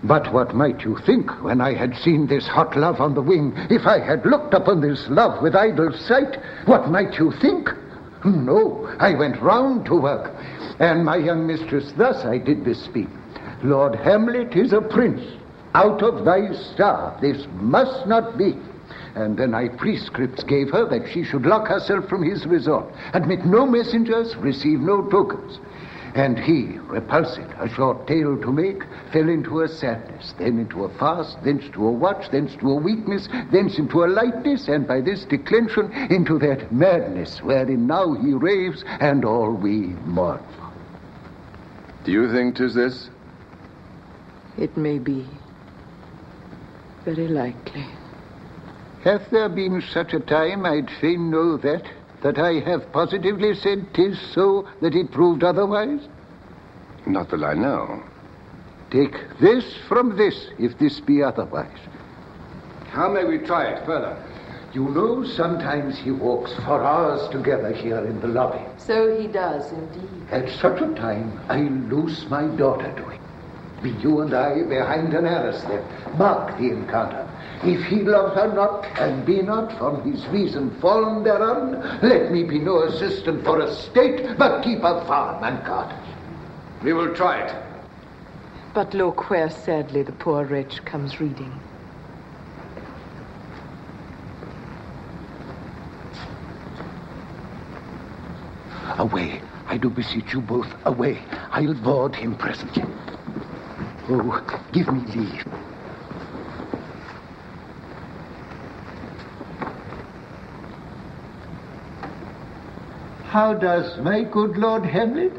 But what might you think when I had seen this hot love on the wing? If I had looked upon this love with idle sight, what might you think? No, I went round to work, and my young mistress thus I did bespeak. Lord Hamlet is a prince. Out of thy star, this must not be. And then I prescripts gave her that she should lock herself from his resort, admit no messengers, receive no tokens. And he, repulsed, a short tale to make, fell into a sadness, then into a fast, thence to a watch, thence to a weakness, thence into a lightness, and by this declension into that madness wherein now he raves, and all we mourn for. Do you think 'tis this? It may be. Very likely. Hath there been such a time, I'd fain know that I have positively said 'tis so, that it proved otherwise? Not that I know. Take this from this, if this be otherwise. How may we try it further? You know, sometimes he walks for hours together here in the lobby. So he does, indeed. At such a time, I loose my daughter to him. Be you and I behind an arras then. Mark the encounter. If he love her not, and be not from his reason fallen thereon, let me be no assistant for a state, but keep a farm and cottage. We will try it. But look where sadly the poor wretch comes reading. Away, I do beseech you both, away. I'll board him presently. Oh, give me leave. How does my good Lord Hamlet?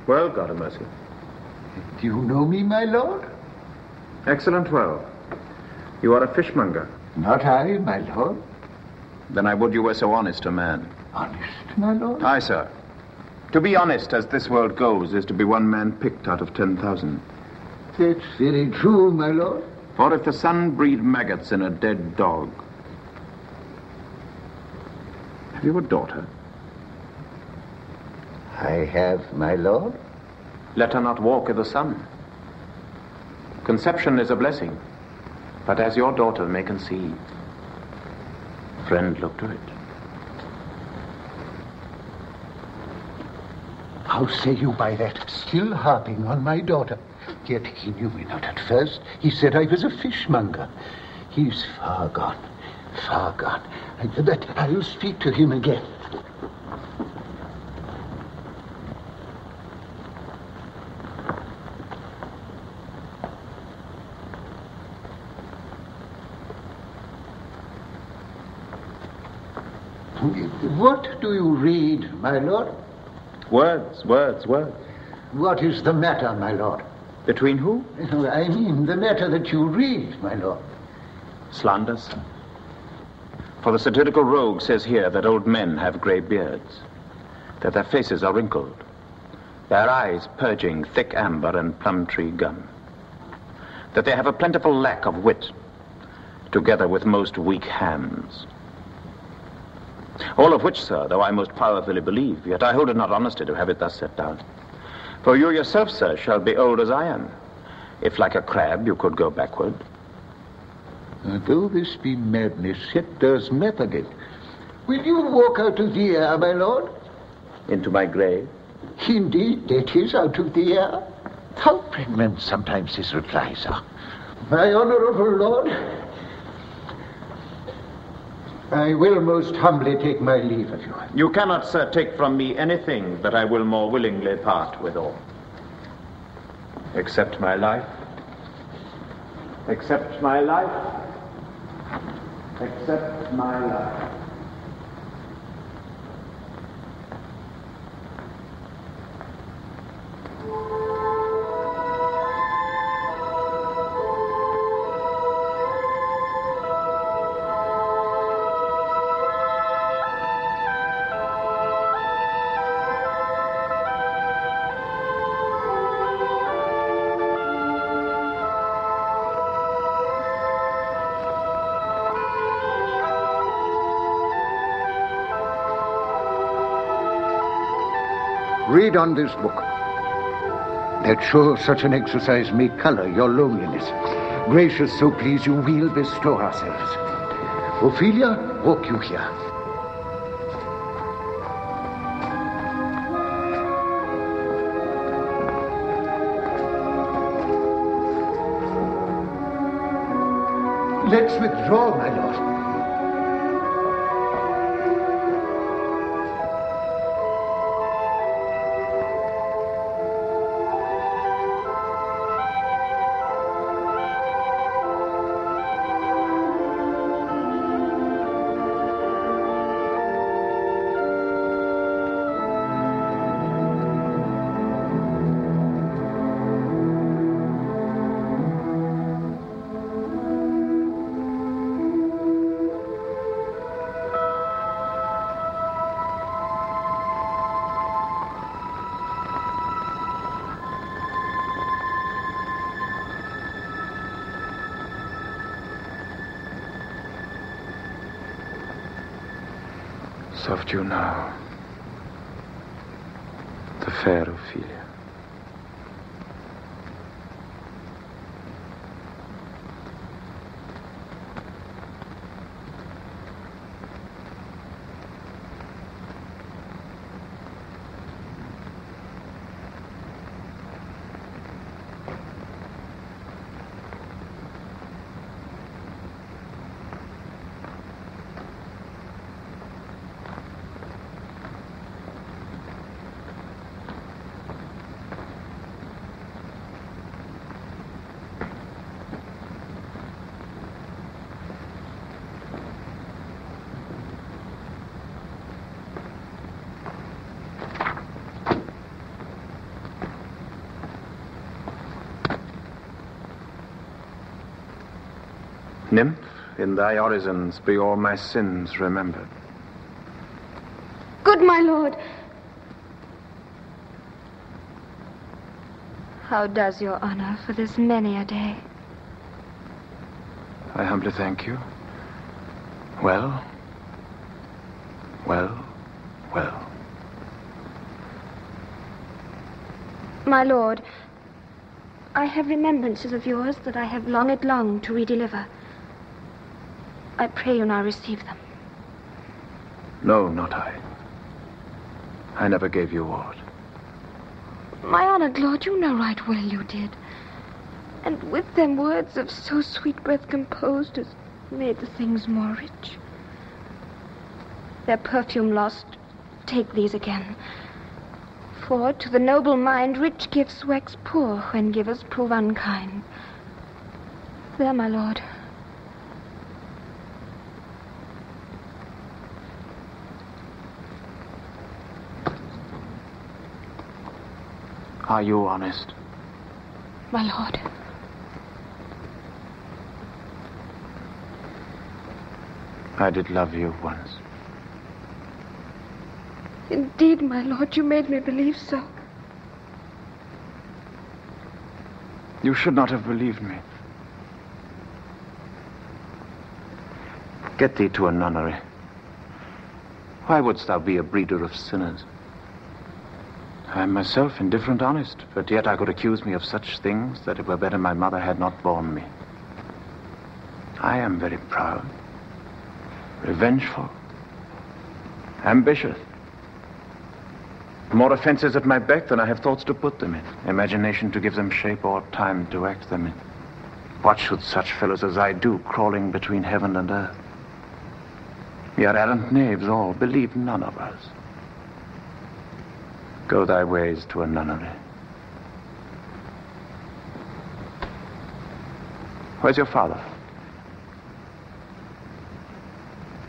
Well, God have mercy. Do you know me, my lord? Excellent well. You are a fishmonger. Not I, my lord. Then I would you were so honest a man. Honest, my lord? Aye, sir. To be honest, as this world goes, is to be one man picked out of 10,000. That's very true, my lord. For if the sun breed maggots in a dead dog... Have you a daughter? I have, my lord. Let her not walk i' the sun. Conception is a blessing, but as your daughter may conceive, friend, look to it. How say you by that? Still harping on my daughter. Yet he knew me not at first. He said I was a fishmonger. He's far gone. Far gone. But I'll speak to him again. What do you read, my lord? Words. What is the matter, my lord? Between who? I mean the matter that you read, my lord. Slander, sir. For the satirical rogue says here that old men have grey beards, that their faces are wrinkled, their eyes purging thick amber and plum tree gum, that they have a plentiful lack of wit, together with most weak hands. All of which, sir, though I most powerfully believe, yet I hold it not honesty to have it thus set down. For you yourself, sir, shall be old as I am, if like a crab you could go backward. Though this be madness, yet there's method in it. Will you walk out of the air, my lord? Into my grave? Indeed, it is out of the air. How pregnant sometimes his replies are. My honorable lord, I will most humbly take my leave of you. You cannot, sir, take from me anything that I will more willingly part withal. Except my life. Except my life. Except my life. Read on this book. That sure such an exercise may color your loneliness. Gracious, so please you, we'll bestow ourselves. Ophelia, walk you here. Let's withdraw, my lord. Soft you now, the fair Ophelia. Nymph, in thy orisons be all my sins remembered. Good my lord. How does your honor for this many a day? I humbly thank you. Well. My lord, I have remembrances of yours that I have longed to redeliver. I pray you now receive them. No, not I. I never gave you aught. My honored lord, you know right well you did. And with them words of so sweet breath composed as made the things more rich. Their perfume lost, take these again. For to the noble mind rich gifts wax poor when givers prove unkind. There, my lord. Are you honest? My lord. I did love you once. Indeed, my lord, you made me believe so. You should not have believed me. Get thee to a nunnery. Why wouldst thou be a breeder of sinners? I am myself indifferent honest, but yet I could accuse me of such things that it were better my mother had not borne me. I am very proud, revengeful, ambitious. More offenses at my beck than I have thoughts to put them in, imagination to give them shape, or time to act them in. What should such fellows as I do, crawling between heaven and earth? We are arrant knaves all, believe none of us. Go thy ways to a nunnery. Where's your father?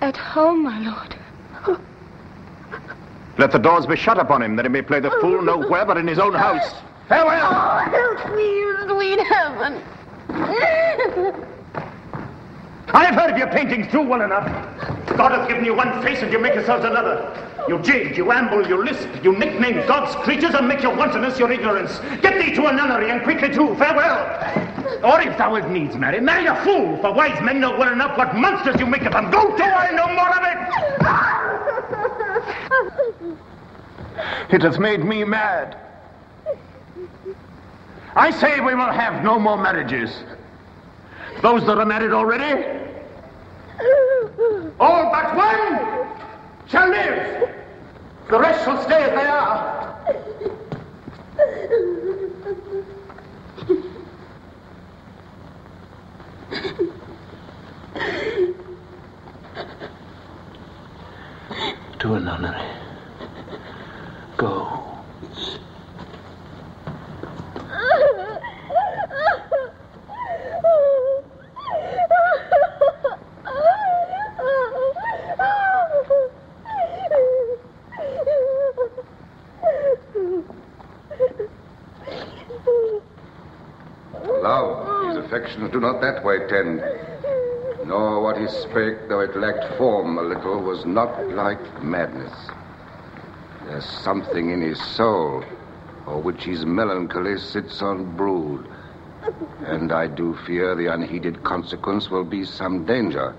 At home, my lord. Let the doors be shut upon him, that he may play the fool nowhere but in his own house. Farewell! Oh, help me, you sweet heaven. I have heard of your paintings too well enough. God hath given you one face and you make yourselves another. You jig, you amble, you lisp, you nickname God's creatures and make your wantonness your ignorance. Get thee to a nunnery and quickly too. Farewell. Or if thou wilt needs marry, marry a fool, for wise men know well enough what monsters you make of them. Go to, I know more of it. It hath made me mad. I say we will have no more marriages. Those that are married already, all but one, shall live. The rest shall stay as they are. To a nunnery. Go. Love, his affections do not that way tend. Nor what he spake, though it lacked form a little, was not like madness. There's something in his soul, for which his melancholy sits on brood. And I do fear the unheeded consequence will be some danger.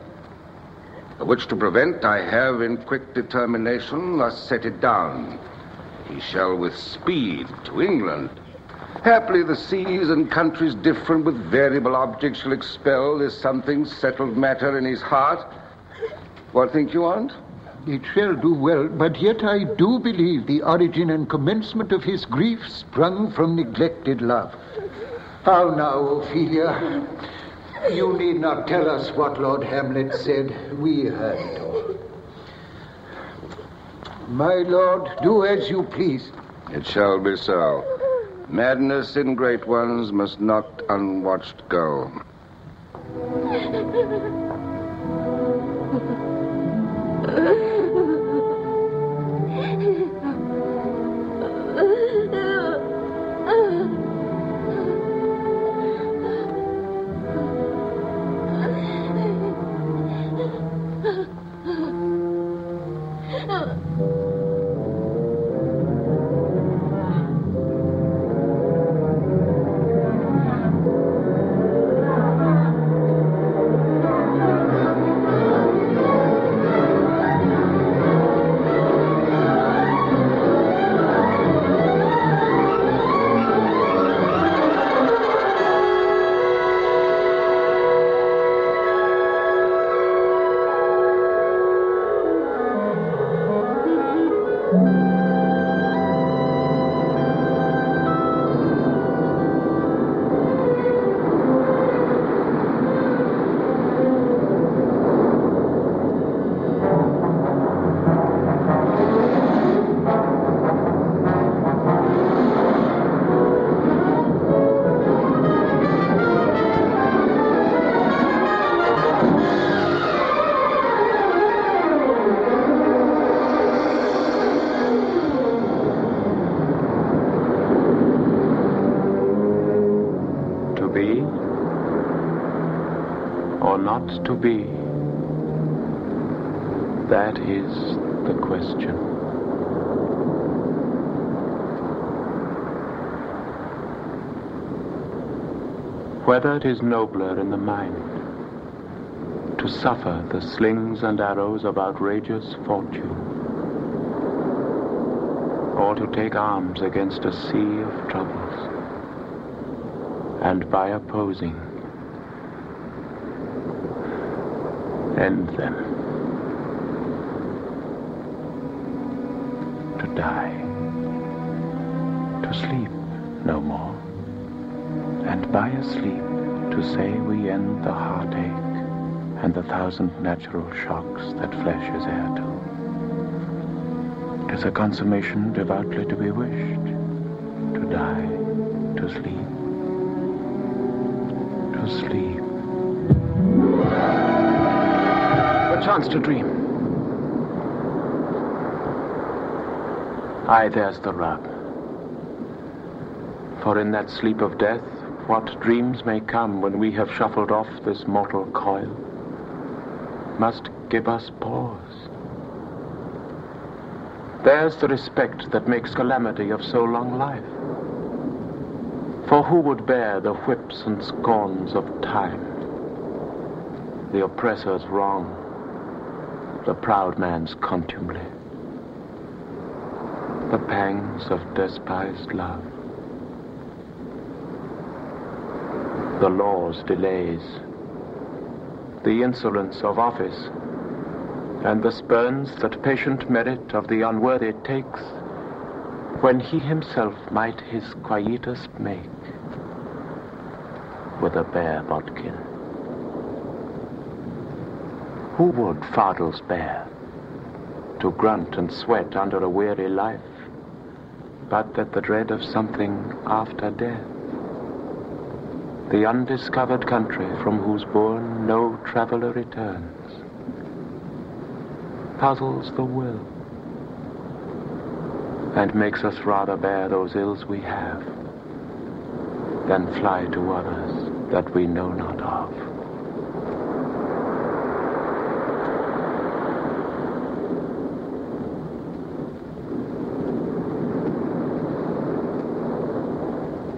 Which to prevent, I have in quick determination thus set it down. He shall with speed to England. Haply the seas and countries different with variable objects shall expel this something settled matter in his heart. What think you, aunt? It shall do well, but yet I do believe the origin and commencement of his grief sprung from neglected love. How now, Ophelia? You need not tell us what Lord Hamlet said. We heard it all. My lord, do as you please. It shall be so. Madness in great ones must not unwatched go. or not to be? That is the question. Whether it is nobler in the mind to suffer the slings and arrows of outrageous fortune, or to take arms against a sea of troubles, and by opposing, end them. To die, to sleep no more, and by a sleep to say we end the heartache and the thousand natural shocks that flesh is heir to. 'Tis a consummation devoutly to be wished, to die, to sleep, to sleep. A chance to dream. Aye, there's the rub. For in that sleep of death, what dreams may come when we have shuffled off this mortal coil must give us pause. There's the respect that makes calamity of so long life. For who would bear the whips and scorns of time, the oppressor's wrong, the proud man's contumely, the pangs of despised love, the law's delays, the insolence of office, and the spurns that patient merit of the unworthy takes, when he himself might his quietus make with a bare bodkin? Who would fardels bear, to grunt and sweat under a weary life, but that the dread of something after death, the undiscovered country from whose bourne no traveller returns, puzzles the will, and makes us rather bear those ills we have than fly to others that we know not of.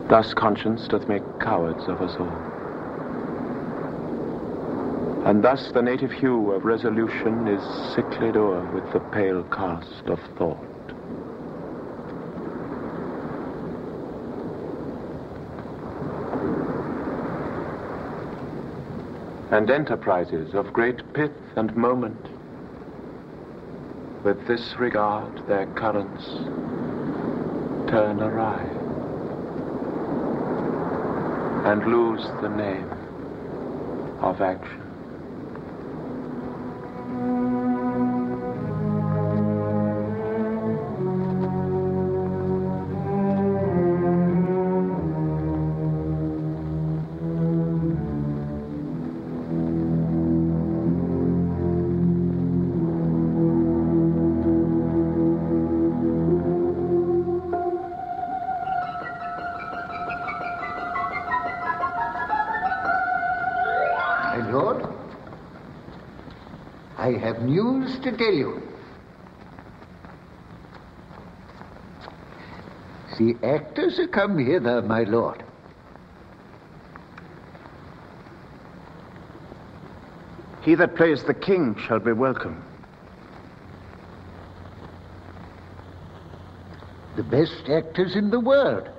Thus conscience doth make cowards of us all. And thus the native hue of resolution is sicklied o'er with the pale cast of thought. And enterprises of great pith and moment, with this regard their currents turn awry, and lose the name of action. I have news to tell you. The actors are come hither, my lord. He that plays the king shall be welcome. The best actors in the world,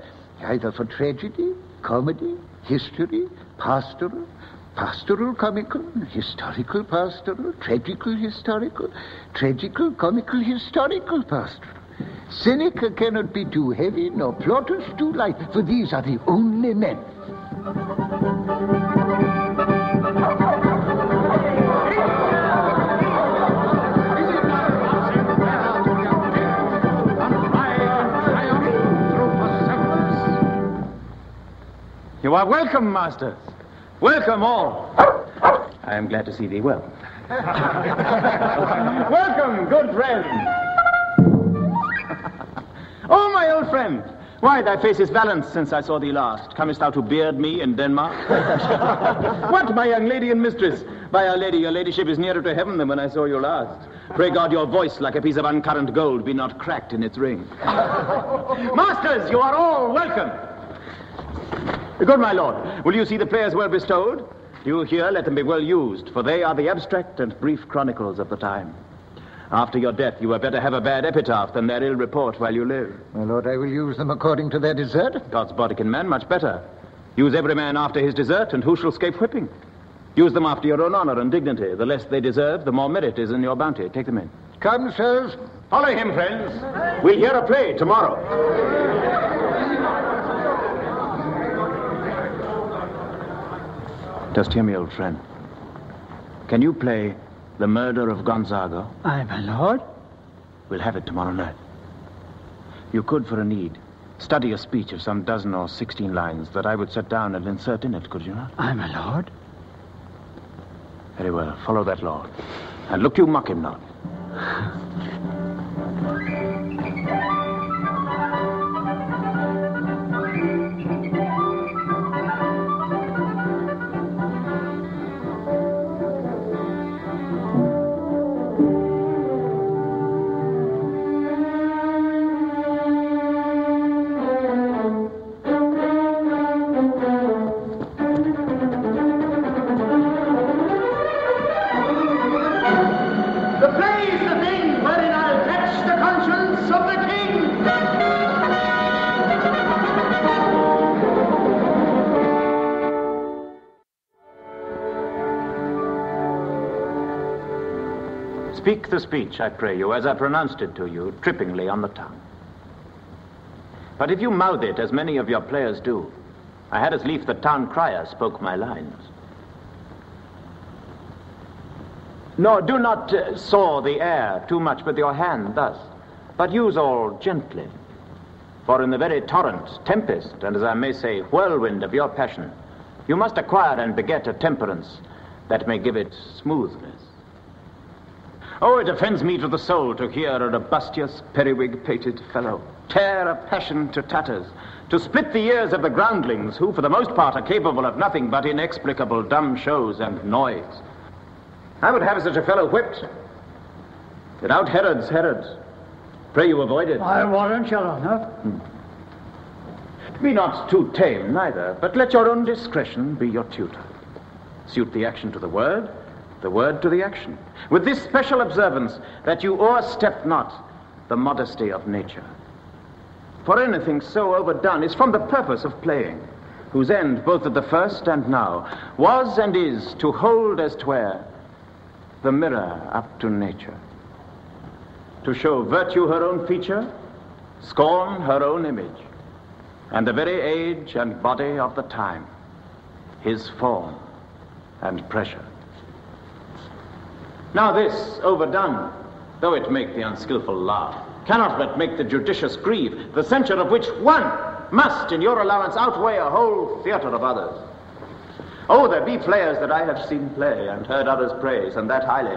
either for tragedy, comedy, history, pastoral, pastoral comical, historical pastoral, tragical historical, tragical comical historical pastoral. Seneca cannot be too heavy, nor Plautus too light, for these are the only men. You are welcome, masters. Welcome all. I am glad to see thee well. Welcome, good friend. Oh, my old friend. Why, thy face is valiant since I saw thee last. Comest thou to beard me in Denmark? What, my young lady and mistress? By Our Lady, your ladyship is nearer to heaven than when I saw you last. Pray God your voice, like a piece of uncurrent gold, be not cracked in its ring. Masters, you are all welcome. Good, my lord, will you see the players well bestowed? Do you hear? Let them be well used, for they are the abstract and brief chronicles of the time. After your death, you had better have a bad epitaph than their ill report while you live. My lord, I will use them according to their desert. God's Bodkin man, much better. Use every man after his desert, and who shall escape whipping? Use them after your own honor and dignity. The less they deserve, the more merit is in your bounty. Take them in. Come, sirs. Follow him, friends. We'll hear a play tomorrow. Just hear me, old friend. Can you play The Murder of Gonzago? Aye, my lord. We'll have it tomorrow night. You could, for a need, study a speech of some 12 or 16 lines that I would set down and insert in it, could you not? Aye, my lord. Very well, follow that law. And look you mock him not. Speak the speech, I pray you, as I pronounced it to you, trippingly on the tongue. But if you mouth it, as many of your players do, I had as lief the town crier spoke my lines. No, do not saw the air too much with your hand thus, but use all gently. For in the very torrent, tempest, and as I may say, whirlwind of your passion, you must acquire and beget a temperance that may give it smoothness. Oh, it offends me to the soul to hear a robustious, periwig-pated fellow tear a passion to tatters, to split the ears of the groundlings, who for the most part are capable of nothing but inexplicable dumb shows and noise. I would have such a fellow whipped. Without Herods, Herods. Pray you avoid it. I warrant your honor. Be not too tame, neither, but let your own discretion be your tutor. Suit the action to the word to the action, with this special observance that you o'erstep not the modesty of nature. For anything so overdone is from the purpose of playing, whose end, both at the first and now, was and is to hold as 'twere the mirror up to nature, to show virtue her own feature, scorn her own image, and the very age and body of the time, his form and pressure. Now this, overdone, though it make the unskillful laugh, cannot but make the judicious grieve, the censure of which one must, in your allowance, outweigh a whole theatre of others. Oh, there be players that I have seen play, and heard others praise, and that highly,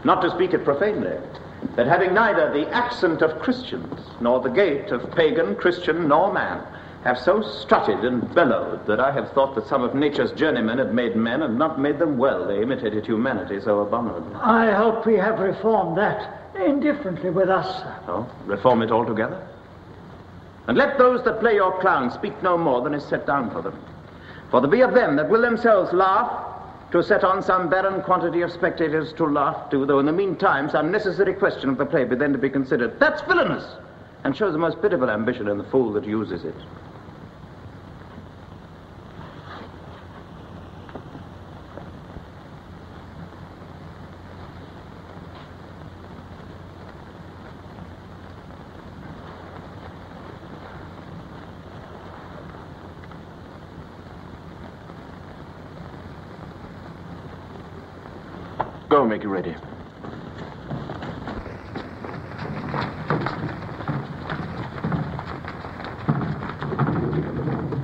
not to speak it profanely, that having neither the accent of Christians, nor the gait of pagan, Christian, nor man, have so strutted and bellowed that I have thought that some of nature's journeymen had made men and not made them well. They imitated humanity so abominably. I hope we have reformed that indifferently with us, sir. Oh, reform it altogether? And let those that play your clown speak no more than is set down for them. For there be of them that will themselves laugh to set on some barren quantity of spectators to laugh to, though in the meantime some necessary question of the play be then to be considered. That's villainous, and shows the most pitiful ambition in the fool that uses it. Go, make you ready.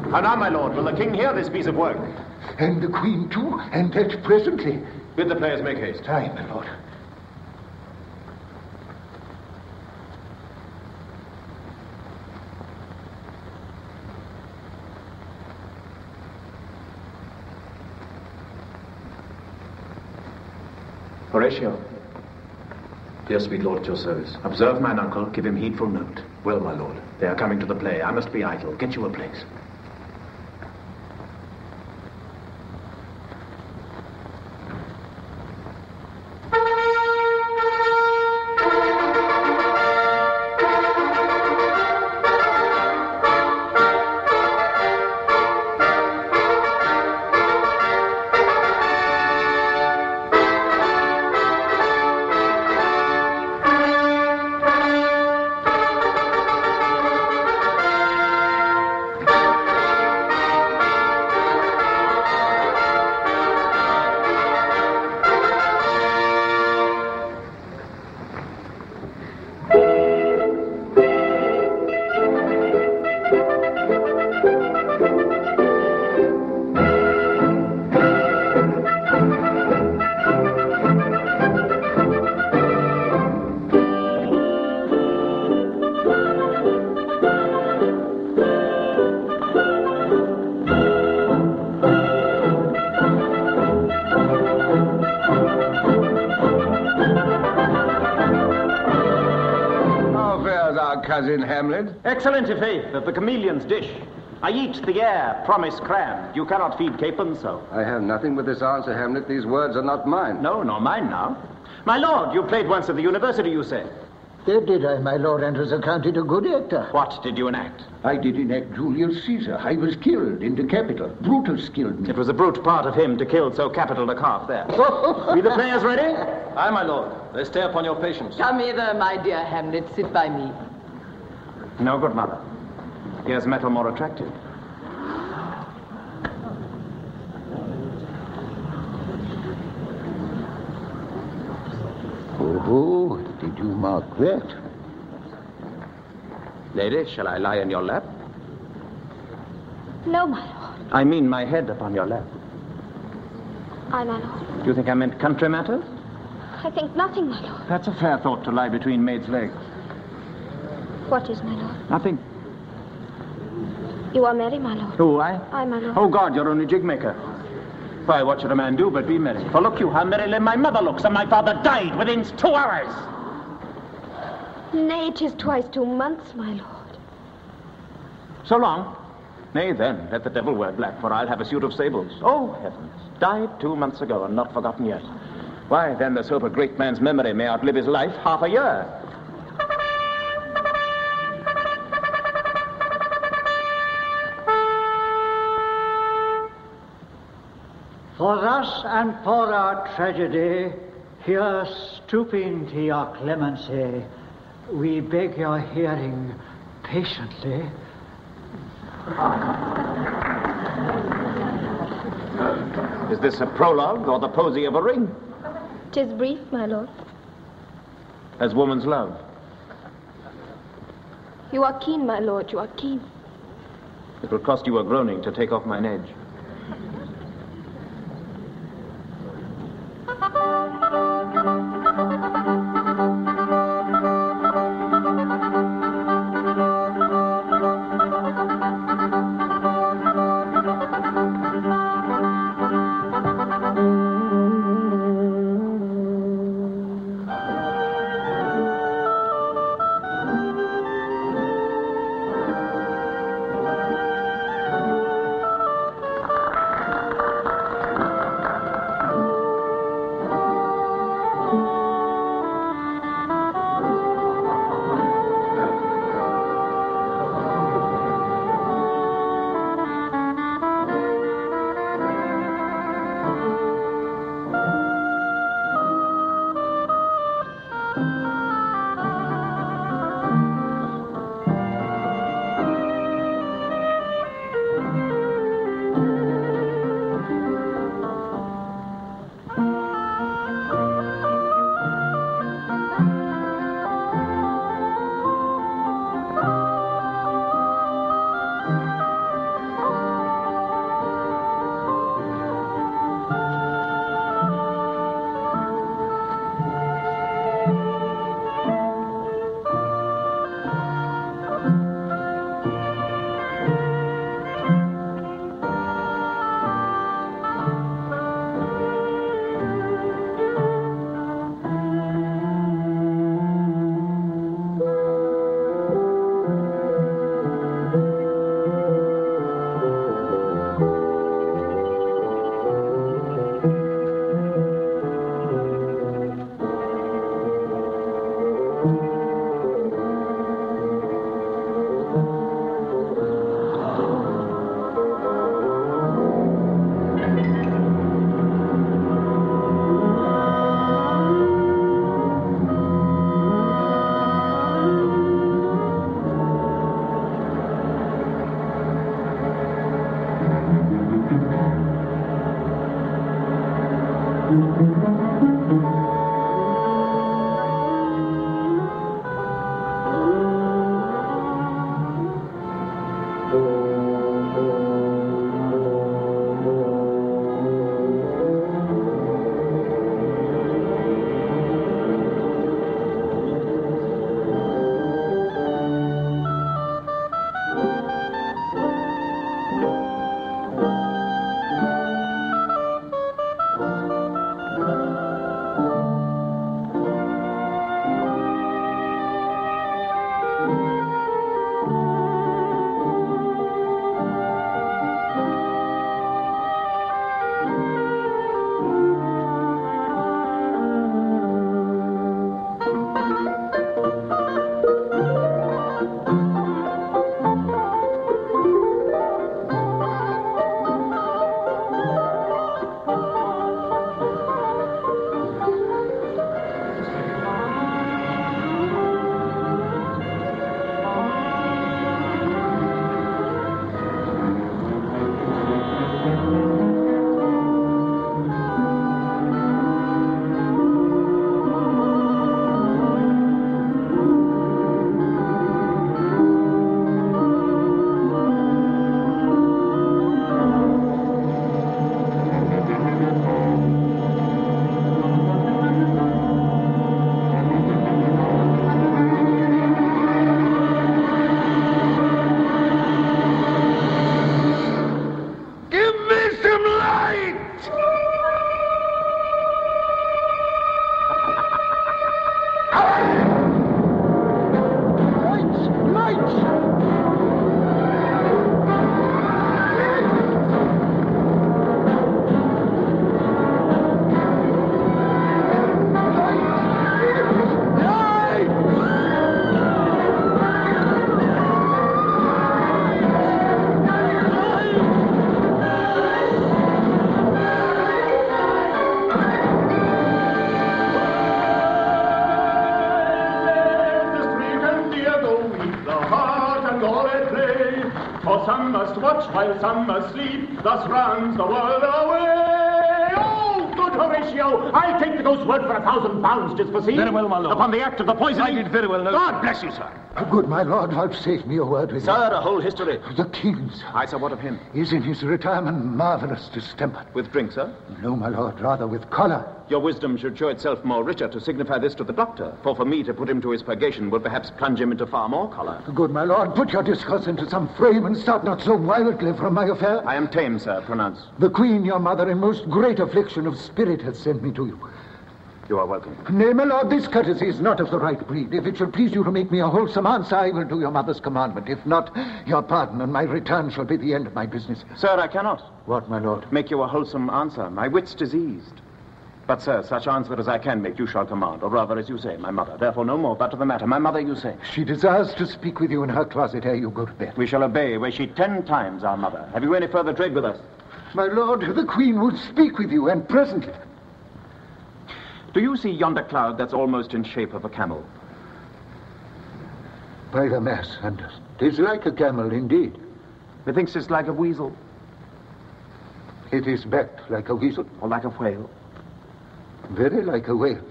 And now, my lord, will the king hear this piece of work? And the queen too, and that presently. Bid the players make haste. Aye, my lord. Horatio. Dear sweet lord, at your service. Observe mine uncle. Give him heedful note. Well, my lord. They are coming to the play. I must be idle. Get you a place. Cousin Hamlet? Excellent, i' faith, of the chameleon's dish. I eat the air, promise crammed. You cannot feed capons so. I have nothing but this answer, Hamlet. These words are not mine. No, nor mine now. My lord, you played once at the university, you said. There did I, my lord, and was accounted a good actor. What did you enact? I did enact Julius Caesar. I was killed in the Capitol. Brutus killed me. It was a brute part of him to kill so capital a calf there. Be the players ready? Aye, my lord. They stay upon your patience. Come hither, my dear Hamlet. Sit by me. No, good mother. Here's metal more attractive. Oh, did you mark that? Lady, shall I lie in your lap? No, my lord. I mean my head upon your lap. Aye, my lord. Do you think I meant country matters? I think nothing, my lord. That's a fair thought to lie between maids' legs. What is, my lord? Nothing. You are merry, my lord. Who, I? Aye, my lord. Oh, God, you're only jig maker. Why, what should a man do but be merry? For look you how merrily my mother looks, and my father died within 2 hours. Nay, 'tis twice 2 months, my lord. So long? Nay, then, let the devil wear black, for I'll have a suit of sables. Oh, heavens. Died 2 months ago and not forgotten yet. Why, then there's hope a great man's memory may outlive his life half a year. For us and for our tragedy, here stooping to your clemency, we beg your hearing patiently. Is this a prologue or the posy of a ring? 'Tis brief, my lord. As woman's love. You are keen, my lord, you are keen. It will cost you a groaning to take off mine edge. For some must watch while some must sleep, thus runs the world away. Oh, good Horatio, I'll take the ghost's word for £1,000 just for seeing. Very well, my lord. Upon the act of the poisoning. I did very well, no. God bless you, sir. Good, my lord, vouchsafe me a word with Sir, a whole history. The king's. Aye, sir, what of him? Is in his retirement marvellous distemper. With drink, sir? No, my lord, rather with choler. Your wisdom should show itself more richer to signify this to the doctor, for me to put him to his purgation would perhaps plunge him into far more choler. Good, my lord, put your discourse into some frame and start not so wildly from my affair. I am tame, sir, pronounce. The queen, your mother, in most great affliction of spirit, hath sent me to you. You are welcome. Nay, my lord, this courtesy is not of the right breed. If it shall please you to make me a wholesome answer, I will do your mother's commandment. If not, your pardon and my return shall be the end of my business. Sir, I cannot. What, my lord? Make you a wholesome answer. My wit's diseased. But, sir, such answer as I can make you shall command, or rather, as you say, my mother. Therefore, no more, but to the matter. My mother, you say. She desires to speak with you in her closet ere you go to bed. We shall obey, were she 10 times our mother. Have you any further trade with us? My lord, the queen would speak with you, and presently. Do you see yonder cloud that's almost in shape of a camel? By the mass, and 'tis like a camel indeed. Methinks it's like a weasel. It is backed like a weasel. Or like a whale. Very like a whale.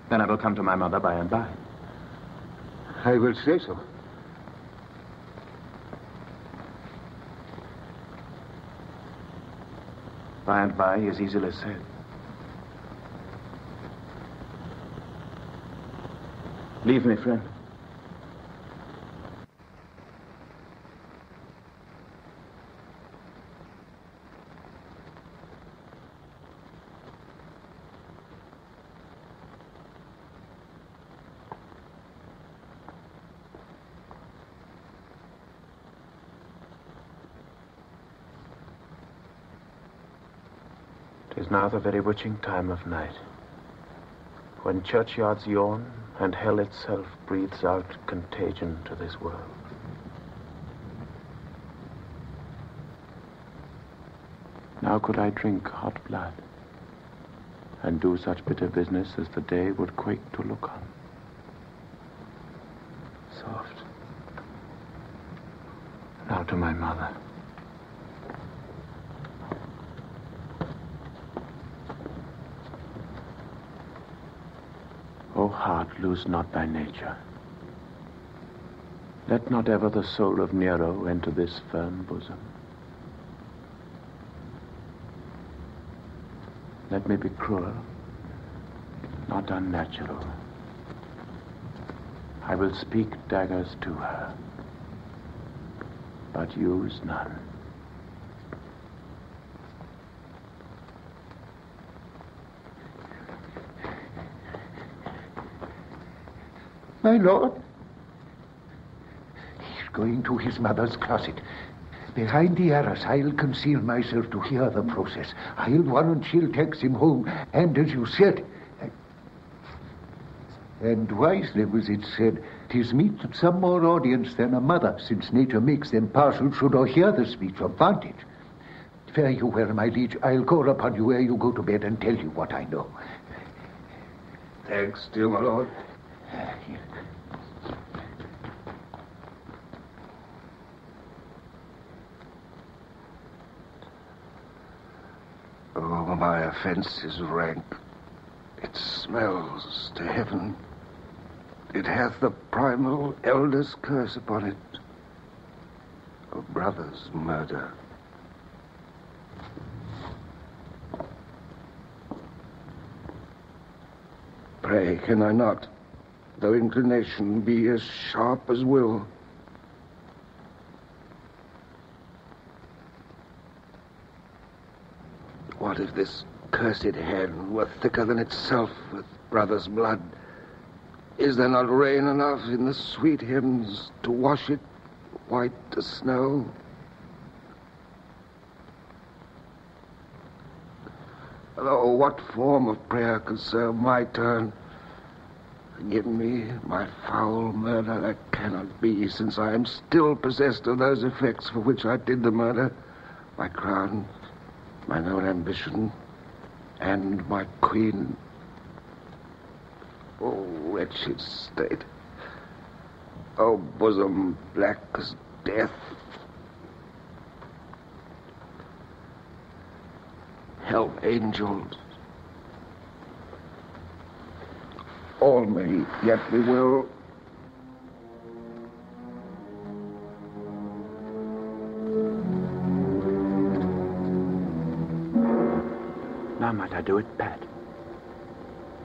Then I will come to my mother by and by. I will say so. By and by is easily said. Leave me, friend. It is now the very witching time of night, when churchyards yawn and hell itself breathes out contagion to this world. Now could I drink hot blood and do such bitter business as the day would quake to look on. Soft. Now to my mother. heart, lose not thy nature. Let not ever the soul of Nero enter this firm bosom. Let me be cruel, not unnatural. I will speak daggers to her, but use none. My lord, he's going to his mother's closet. Behind the arras, I'll conceal myself to hear the process. I'll warrant she'll take him home, and as you said, and wisely was it said, 'tis meet that some more audience than a mother, since nature makes them partial, should hear the speech of vantage. Fare you well, my liege. I'll call upon you ere you go to bed and tell you what I know. Thanks, dear my lord. Oh, my offense is rank. It smells to heaven. It hath the primal elder's curse upon it. A brother's murder. Pray, can I not, though inclination be as sharp as will? What if this cursed hand were thicker than itself with brother's blood? Is there not rain enough in the sweet hymns to wash it white as snow? Oh, what form of prayer could serve my turn? Forgive me my foul murder. That cannot be, since I am still possessed of those effects for which I did the murder. My crown, mine own ambition, and my queen. Oh, wretched state. Oh, bosom black as death. Help, angels. All may yet be well. Now might I do it, Pat.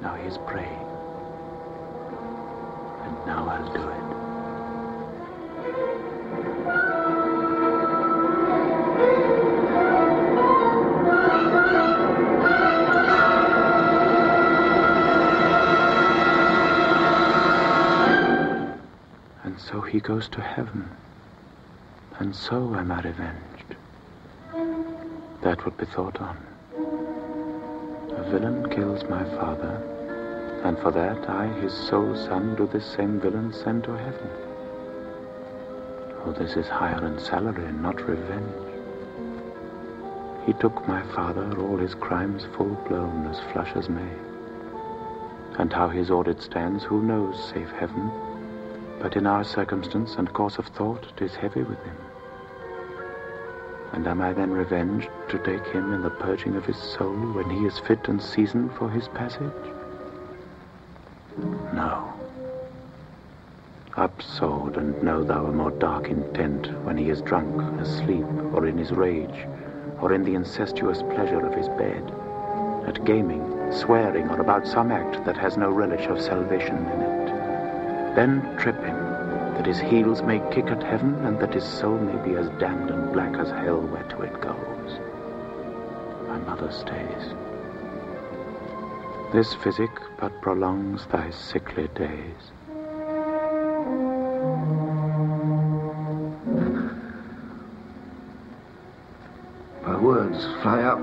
Now he is praying. And now I'll do it. And so he goes to heaven. And so am I revenged. That would be thought on. A villain kills my father, and for that I, his sole son, do this same villain send to heaven. Oh, this is hire and salary, not revenge. He took my father, all his crimes full-blown, as flush as May. And how his audit stands, who knows, save heaven? But in our circumstance and course of thought, 'tis heavy with him. And am I then revenged to take him in the purging of his soul when he is fit and seasoned for his passage? No. Upsold, and know thou a more dark intent when he is drunk, asleep, or in his rage, or in the incestuous pleasure of his bed, at gaming, swearing, or about some act that has no relish of salvation in it. Then trip him, that his heels may kick at heaven, and that his soul may be as damned and black as hell whereto it goes. My mother stays. This physic but prolongs thy sickly days. My words fly up.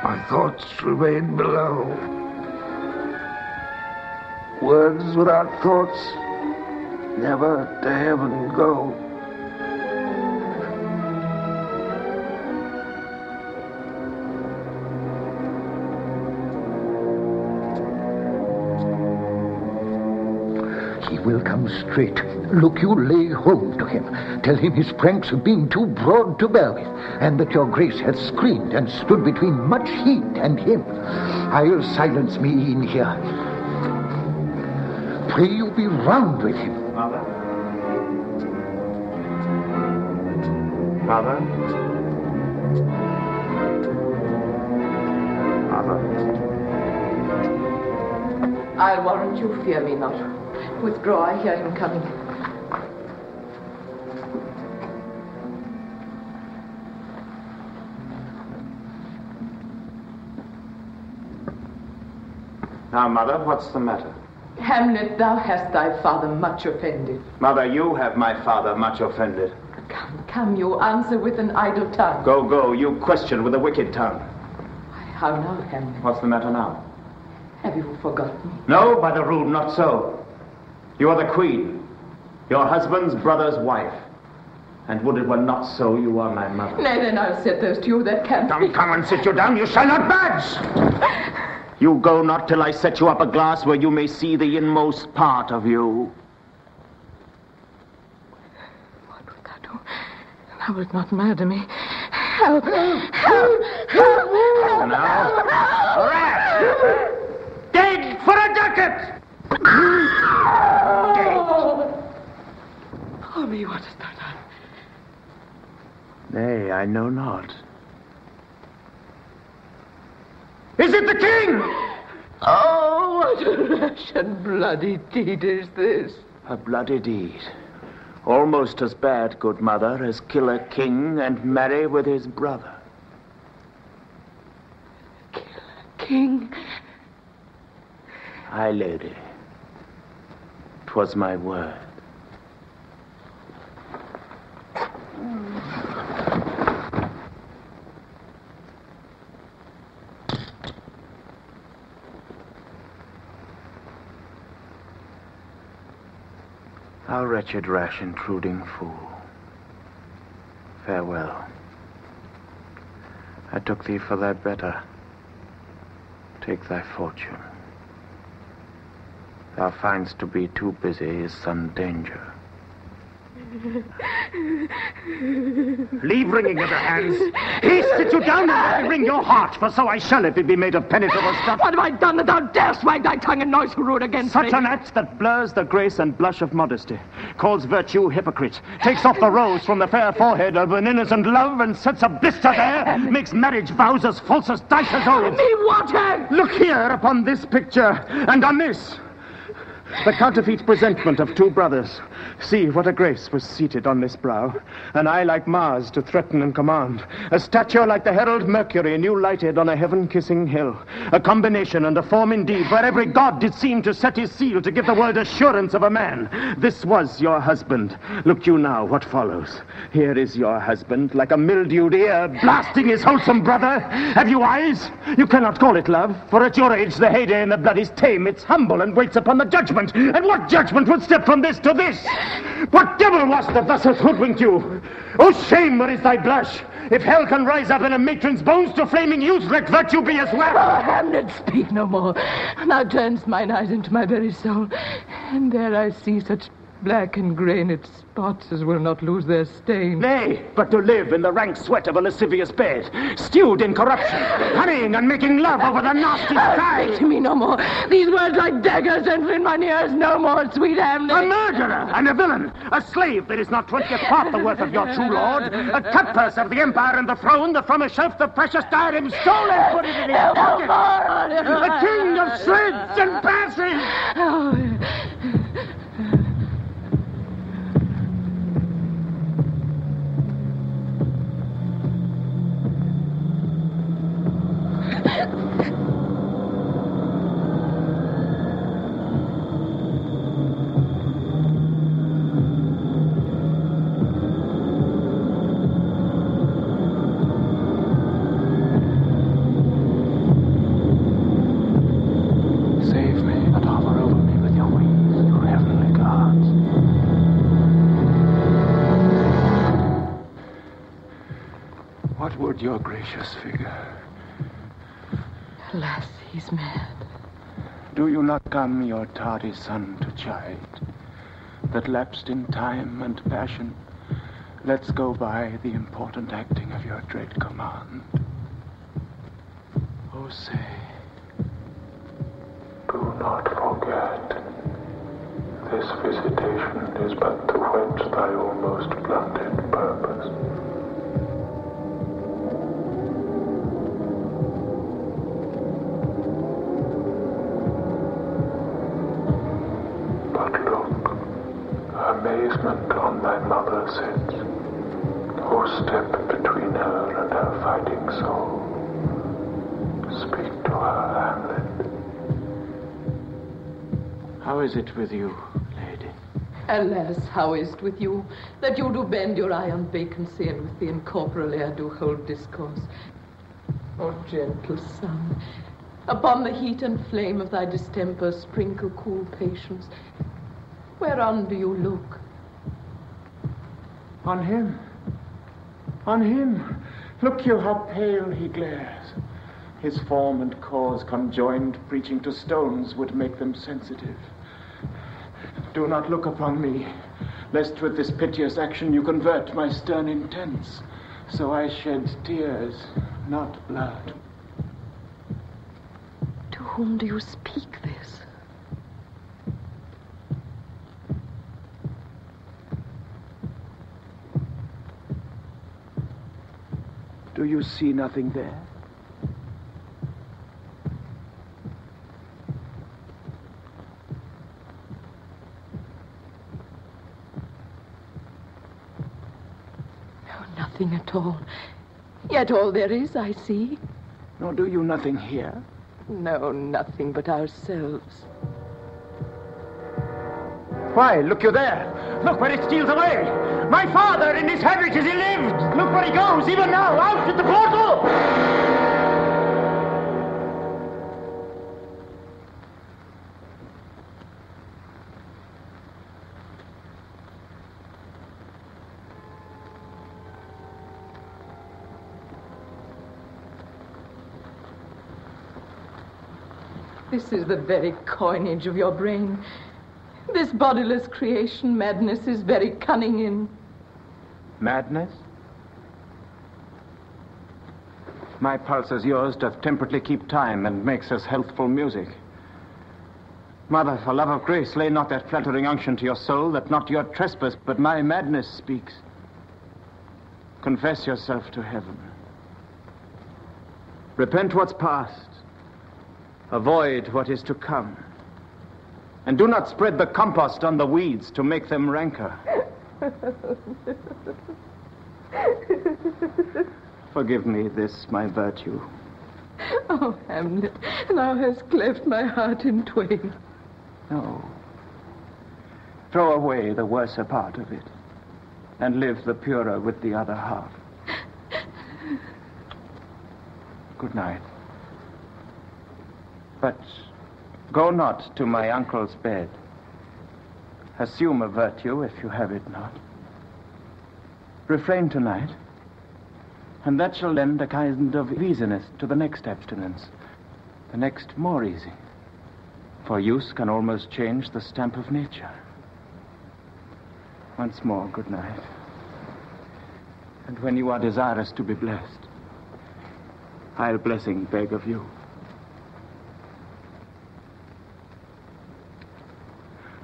My thoughts remain below. Words without thoughts never to heaven go. He will come straight. Look you, lay hold to him. Tell him his pranks have been too broad to bear with, and that your grace hath screened and stood between much heat and him. I'll silence me in here. pray you be round with him. Mother? Mother? Mother? I'll warrant you fear me not. Withdraw, I hear him coming. Now, Mother, what's the matter? Hamlet, thou hast thy father much offended. Mother, you have my father much offended. Come, you answer with an idle tongue. Go, you question with a wicked tongue. How now, Hamlet? What's the matter now? Have you forgotten me? No, by the rood, not so. You are the queen, your husband's brother's wife. And would it were not so, you are my mother. Nay, then I'll set those to you that can't. Come and sit you down, you shall not budge! You go not till I set you up a glass where you may see the inmost part of you. What would thou do? Thou wilt not murder me. Help! Help! Help! Now, a rat! Dig for a ducat! Oh, me, what hast thou done? Nay, I know not. Is it the king? Oh, what a rash and bloody deed is this? A bloody deed. Almost as bad, good mother, as kill a king and marry with his brother. Kill a king? Aye, lady. 'Twas my word. Thou wretched, rash, intruding fool. Farewell. I took thee for thy better. Take thy fortune. Thou find'st to be too busy is some danger. Leave wringing of your hands. Haste, sit you down and let me wring your heart, for so I shall if it be made of penetrable stuff. What have I done that thou darest wag thy tongue and noise so rude against me? Such an act that blurs the grace and blush of modesty, calls virtue hypocrite, takes off the rose from the fair forehead of an innocent love, and sets a blister there, makes marriage vows as false as dice as old. Me water! Look here upon this picture, and on this. The counterfeit presentment of two brothers. See what a grace was seated on this brow. An eye like Mars to threaten and command. A stature like the herald Mercury new lighted on a heaven-kissing hill. A combination and a form indeed, where every god did seem to set his seal to give the world assurance of a man. This was your husband. Look you now what follows. Here is your husband, like a mildewed ear, blasting his wholesome brother. Have you eyes? You cannot call it love, for at your age the heyday in the blood is tame. It's humble and waits upon the judgment. And what judgment would step from this to this? What devil was that thus hath hoodwinked you? Oh, shame, where is thy blush? If hell can rise up in a matron's bones to flaming youth, let virtue be as well. Oh, Hamlet, speak no more. Thou turnst mine eyes into my very soul, and there I see such black and grained spots as will not lose their stain. Nay, but to live in the rank sweat of a lascivious bed, stewed in corruption, honeying and making love over the nasty sky. Speak to me no more. These words like daggers enter in mine ears no more, sweet Hamlet. A murderer and a villain, a slave that is not 20th part the worth of your true lord, a cutpurse of the empire and the throne, that from a shelf the precious diadem stole and put it in his pocket. A king of shreds and passes. What would your gracious figure? Alas, he's mad. Do you not come your tardy son to chide, that lapsed in time and passion lets go by the important acting of your dread command? Oh, say. Do not forget this visitation is but to whet thy almost blunted purpose. But look, amazement on thy mother sits. O step between her and her fighting soul. Speak to her, Hamlet. How is it with you, lady? Alas, how is't with you, that you do bend your eye on vacancy, and with the incorporeal air do hold discourse? O gentle sun, upon the heat and flame of thy distemper sprinkle cool patience. Whereon do you look? On him. On him. Look you how pale he glares. His form and cause conjoined, preaching to stones, would make them sensitive. Do not look upon me, lest with this piteous action you convert my stern intents. So I shed tears, not blood. To whom do you speak this? Do you see nothing there? Nothing at all. Yet all there is, I see. Nor do you nothing here? No, nothing but ourselves. Why, look you there! Look where it steals away! My father in his habit as he lived! Look where he goes, even now, out at the portal! This is the very coinage of your brain. This bodiless creation madness is very cunning in. Madness? My pulse as yours doth temperately keep time and makes us healthful music. Mother, for love of grace, lay not that flattering unction to your soul that not your trespass but my madness speaks. Confess yourself to heaven. Repent what's past. Avoid what is to come. And do not spread the compost on the weeds to make them rancor. Forgive me this, my virtue. Oh, Hamlet, thou hast cleft my heart in twain. No. Throw away the worser part of it, and live the purer with the other half. Good night. But go not to my uncle's bed. Assume a virtue if you have it not. Refrain tonight, and that shall lend a kind of easiness to the next abstinence, the next more easy. For use can almost change the stamp of nature. Once more, good night. And when you are desirous to be blessed, I'll blessing beg of you.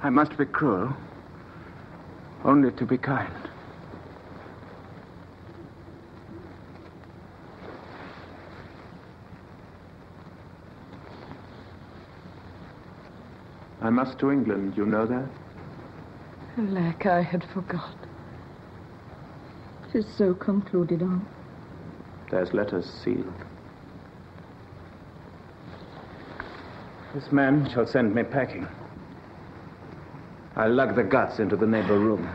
I must be cruel, only to be kind. I must to England, you know that? Alack, I had forgot. 'Tis so concluded on. There's letters sealed. This man shall send me packing. I'll lug the guts into the neighbor room.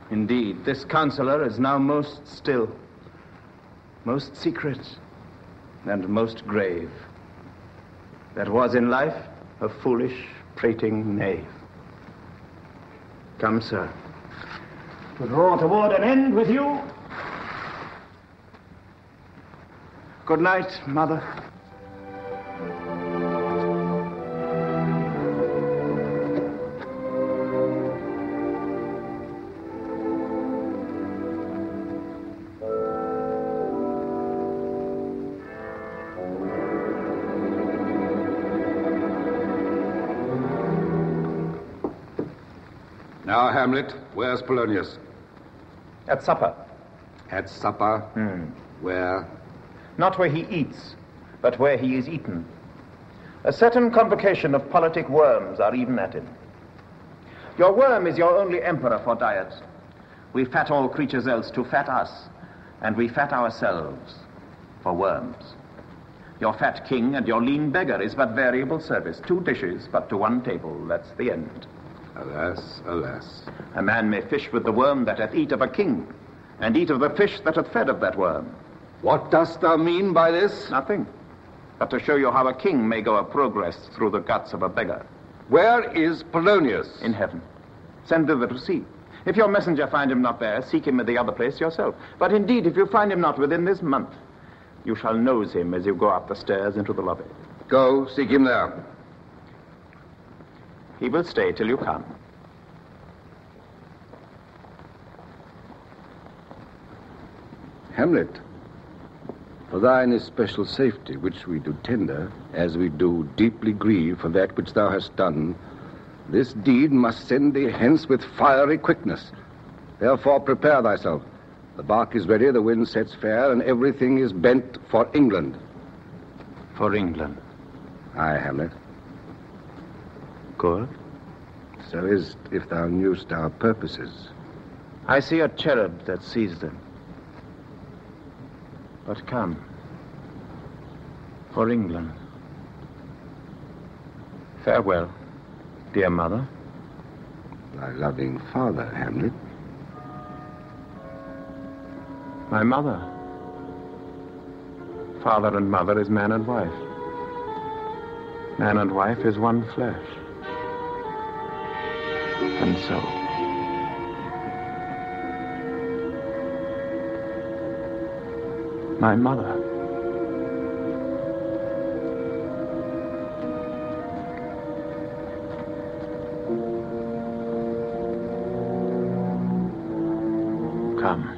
Indeed, this counselor is now most still, most secret, and most grave. That was in life a foolish, prating knave. Come, sir. To draw toward an end with you. Good night, mother. Now, Hamlet, where's Polonius? At supper. At supper? Where? Not where he eats, but where he is eaten. A certain convocation of politic worms are even at him. Your worm is your only emperor for diet. We fat all creatures else to fat us, and we fat ourselves for worms. Your fat king and your lean beggar is but variable service. 2 dishes, but to 1 table. That's the end. Alas, alas. A man may fish with the worm that hath eat of a king, and eat of the fish that hath fed of that worm. What dost thou mean by this? Nothing, but to show you how a king may go a progress through the guts of a beggar. Where is Polonius? In heaven. Send thither to see. If your messenger find him not there, seek him at the other place yourself. But indeed, if you find him not within this month, you shall nose him as you go up the stairs into the lobby. Go, seek him there. He will stay till you come. Hamlet, for thine especial safety, which we do tender, as we do deeply grieve for that which thou hast done, this deed must send thee hence with fiery quickness. Therefore prepare thyself. The bark is ready, the wind sets fair, and everything is bent for England. For England? Aye, Hamlet. Good. So is it, if thou knewst our purposes. I see a cherub that sees them. But come. For England. Farewell, dear mother. Thy loving father, Hamlet. My mother. Father and mother is man and wife. Man and wife is one flesh. And so. My mother. Come.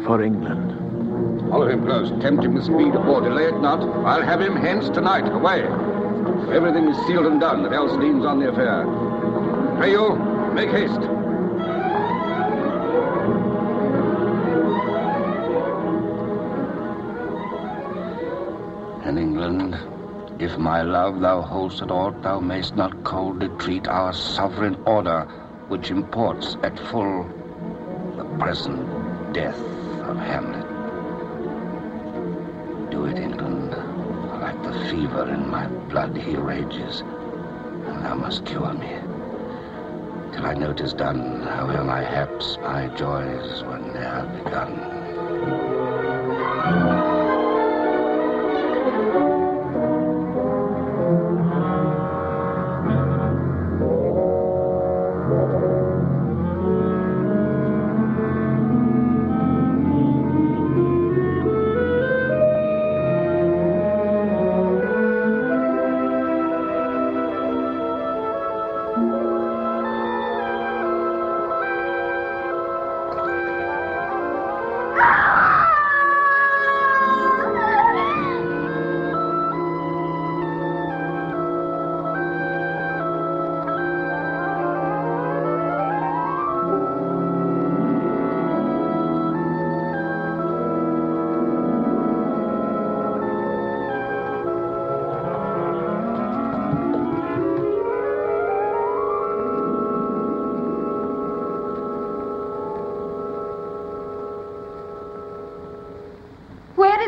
For England. Follow him close. Tempt him with speed or delay it not. I'll have him hence tonight. Away. Everything is sealed and done that else leans on the affair. Pray you, make haste. In England, if my love thou hold'st at aught, thou mayst not coldly treat our sovereign order, which imports at full the present death of Hamlet. Do it, England, for like the fever in my blood he rages, and thou must cure me. Till I know 'tis done, however my haps, my joys were ne'er begun.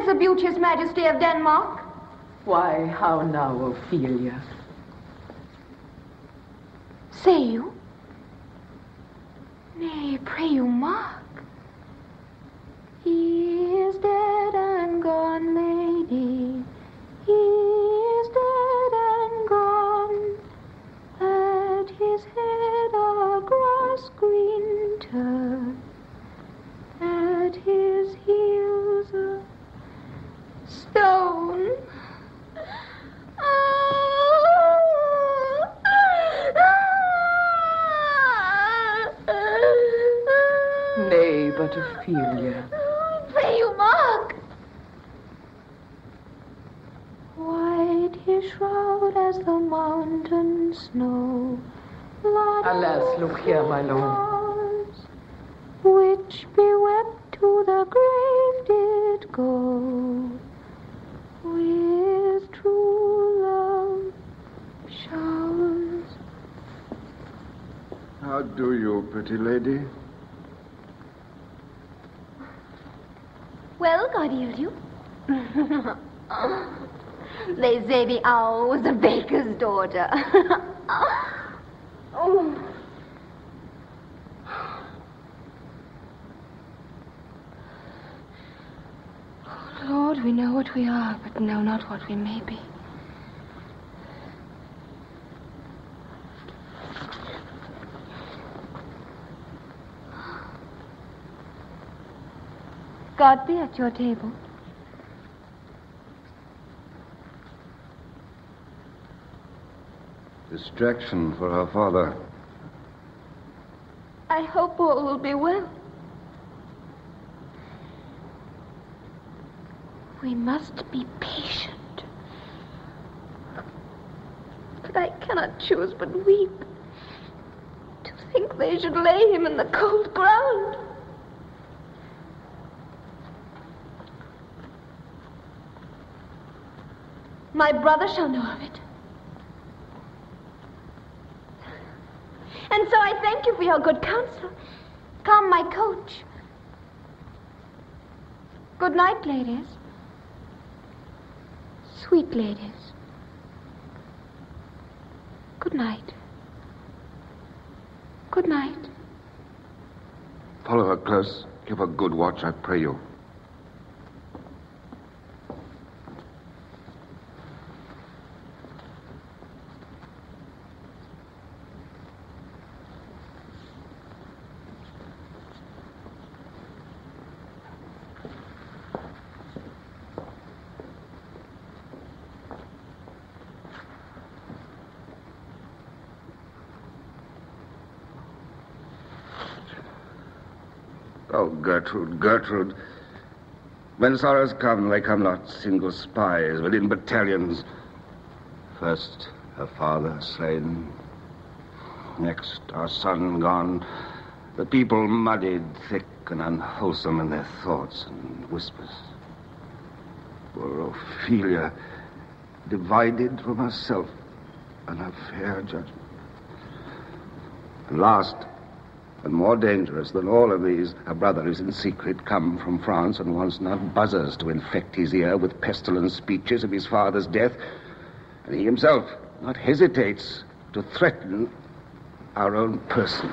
The beauteous majesty of Denmark? Why, how now, Ophelia? Say you? Nay, pray you mark. He is dead and gone, lady. He is dead and gone. At his head a grass green turf. At his heels a stone. Nay, but Ophelia. Pray you, Mark. White gray shroud as the mountain snow. Alas, look here, my lord. Which bewept to the grave did go, with true love showers. How do you, pretty lady? Well, God heal you. They say the owl was a baker's daughter. Oh. Lord, we know what we are, but know not what we may be. God be at your table. Distraction for her father. I hope all will be well. We must be patient. But I cannot choose but weep. To think they should lay him in the cold ground. My brother shall know of it. And so I thank you for your good counsel. Come, my coach. Good night, ladies. Sweet ladies. Good night. Good night. Follow her close. Give her good watch, I pray you. Oh, Gertrude, Gertrude. When sorrows come, they come not single spies, but in battalions. First, her father slain. Next, our son gone. The people muddied, thick and unwholesome in their thoughts and whispers. Poor Ophelia, divided from herself and her fair judgment. And last, and more dangerous than all of these, her brother is in secret come from France and wants not buzzers to infect his ear with pestilent speeches of his father's death. And he himself not hesitates to threaten our own person.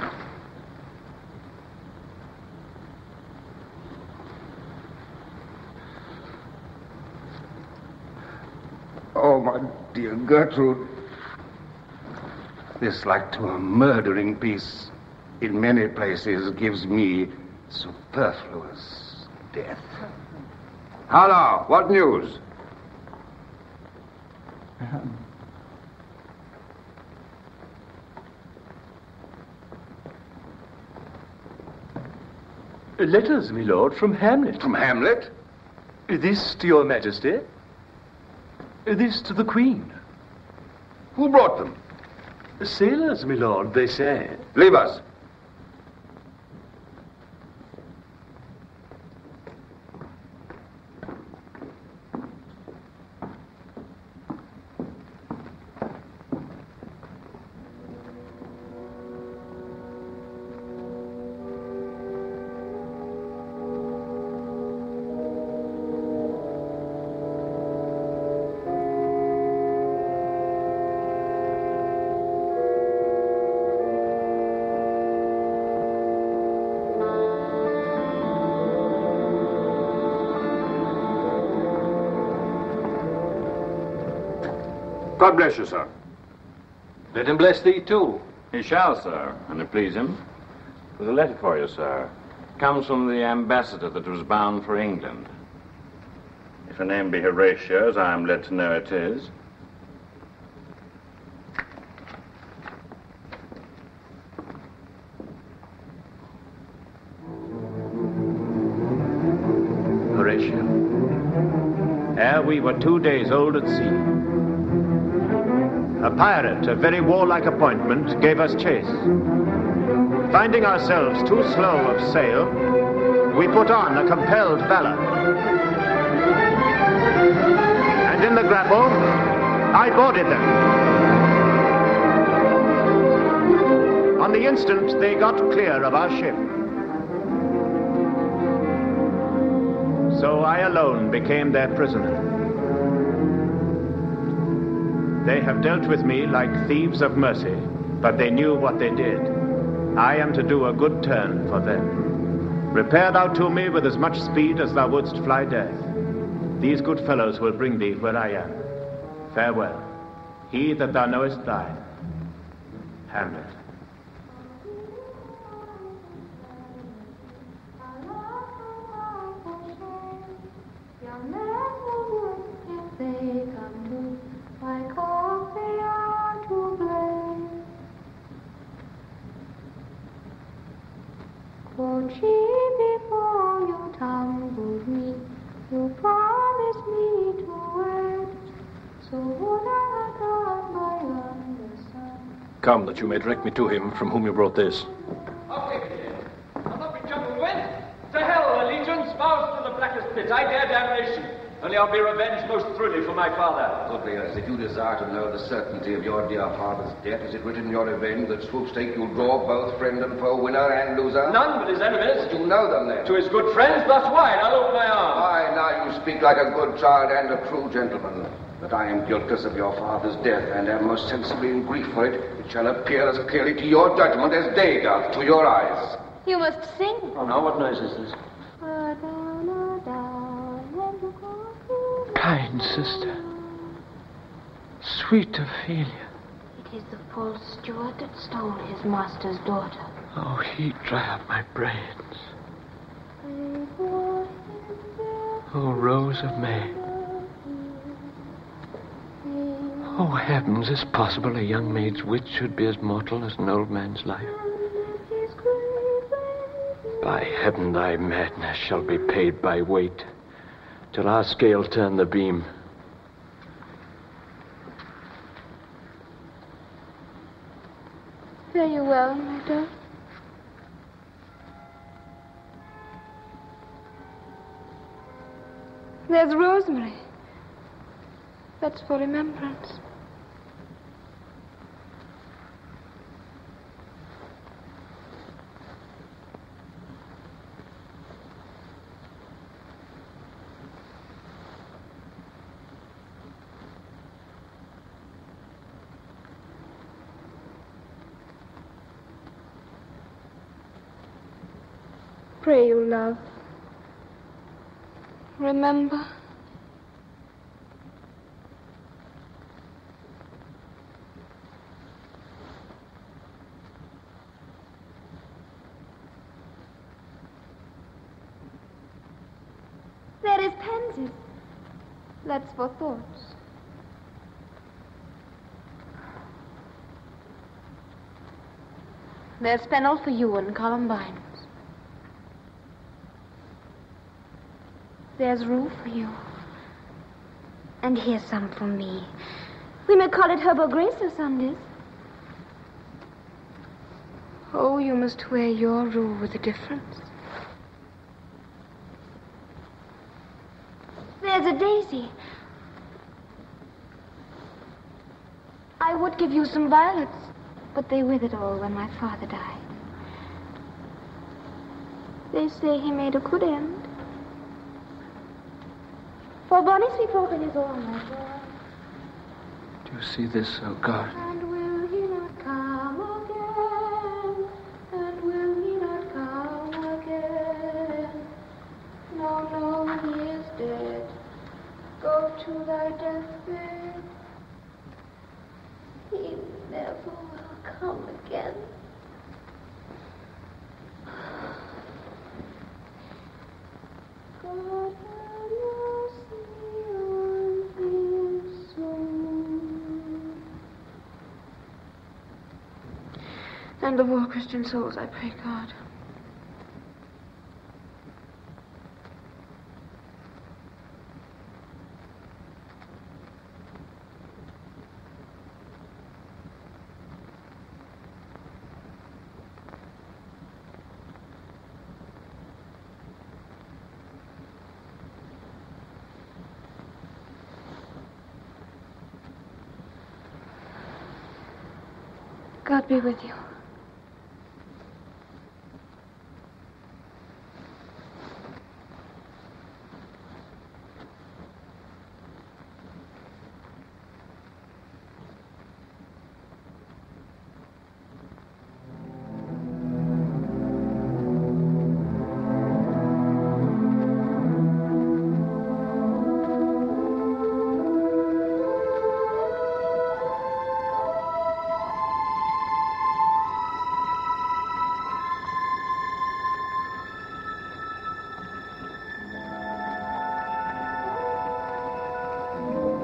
Oh, my dear Gertrude, this like to a murdering piece in many places gives me superfluous death. How now? What news? Letters, my lord, from Hamlet. From Hamlet? This to your majesty. This to the queen. Who brought them? Sailors, my lord, they say. Leave us. God bless you, sir. Let him bless thee, too. He shall, sir, and it please him. There's a letter for you, sir. Comes from the ambassador that was bound for England. If her name be Horatio, as I am led to know it is. Horatio, ere we were 2 days old at sea, a pirate of very warlike appointment, gave us chase. Finding ourselves too slow of sail, we put on a compelled valor. And in the grapple, I boarded them. On the instant, they got clear of our ship. So I alone became their prisoner. They have dealt with me like thieves of mercy, but they knew what they did. I am to do a good turn for them. Repair thou to me with as much speed as thou wouldst fly death. These good fellows will bring thee where I am. Farewell. He that thou knowest thine. Hamlet. Won't she before you tumbled me? You promised me to wed. So would I not by under sun? Come, that you may direct me to him from whom you brought this. I'll take it here. I'll not be juggled with. To hell, allegiance, vows to the blackest pit. I dare damnation. Only I'll be revenged most truly for my father. Publius, if you desire to know the certainty of your dear father's death, is it written in your revenge that swoop stake you'll draw both friend and foe, winner and loser? None but his enemies. Would you know them then? To his good friends, thus wide, I'll open my arms. Aye, now you speak like a good child and a true gentleman. That I am guiltless of your father's death, and am most sensibly in grief for it, it shall appear as clearly to your judgment as day doth to your eyes. You must sing. Oh, now what noise is this? Kind sister, sweet Ophelia. It is the false steward that stole his master's daughter. Oh, he dry up my brains. Oh, Rose of May. Oh, heavens, is possible a young maid's wit should be as mortal as an old man's life? By heaven, thy madness shall be paid by weight, till our scale turn the beam. Fare you well, my dove. There's rosemary. That's for remembrance. Pray you, love. Remember. There is pansy. That's for thoughts. There's fennel for you and columbines. There's rue for you. And here's some for me. We may call it Herbal Grace or Sundays. Oh, you must wear your rue with a difference. There's a daisy. I would give you some violets, but they withered all when my father died. They say he made a good end. For Bonnie sweet broken is all my joy. Do you see this, oh God? And will he not come again? And will he not come again? No, no, he is dead. Go to thy deathbed. He never will come again. God have mercy on his soul. And of all Christian souls, I pray God. God be with you.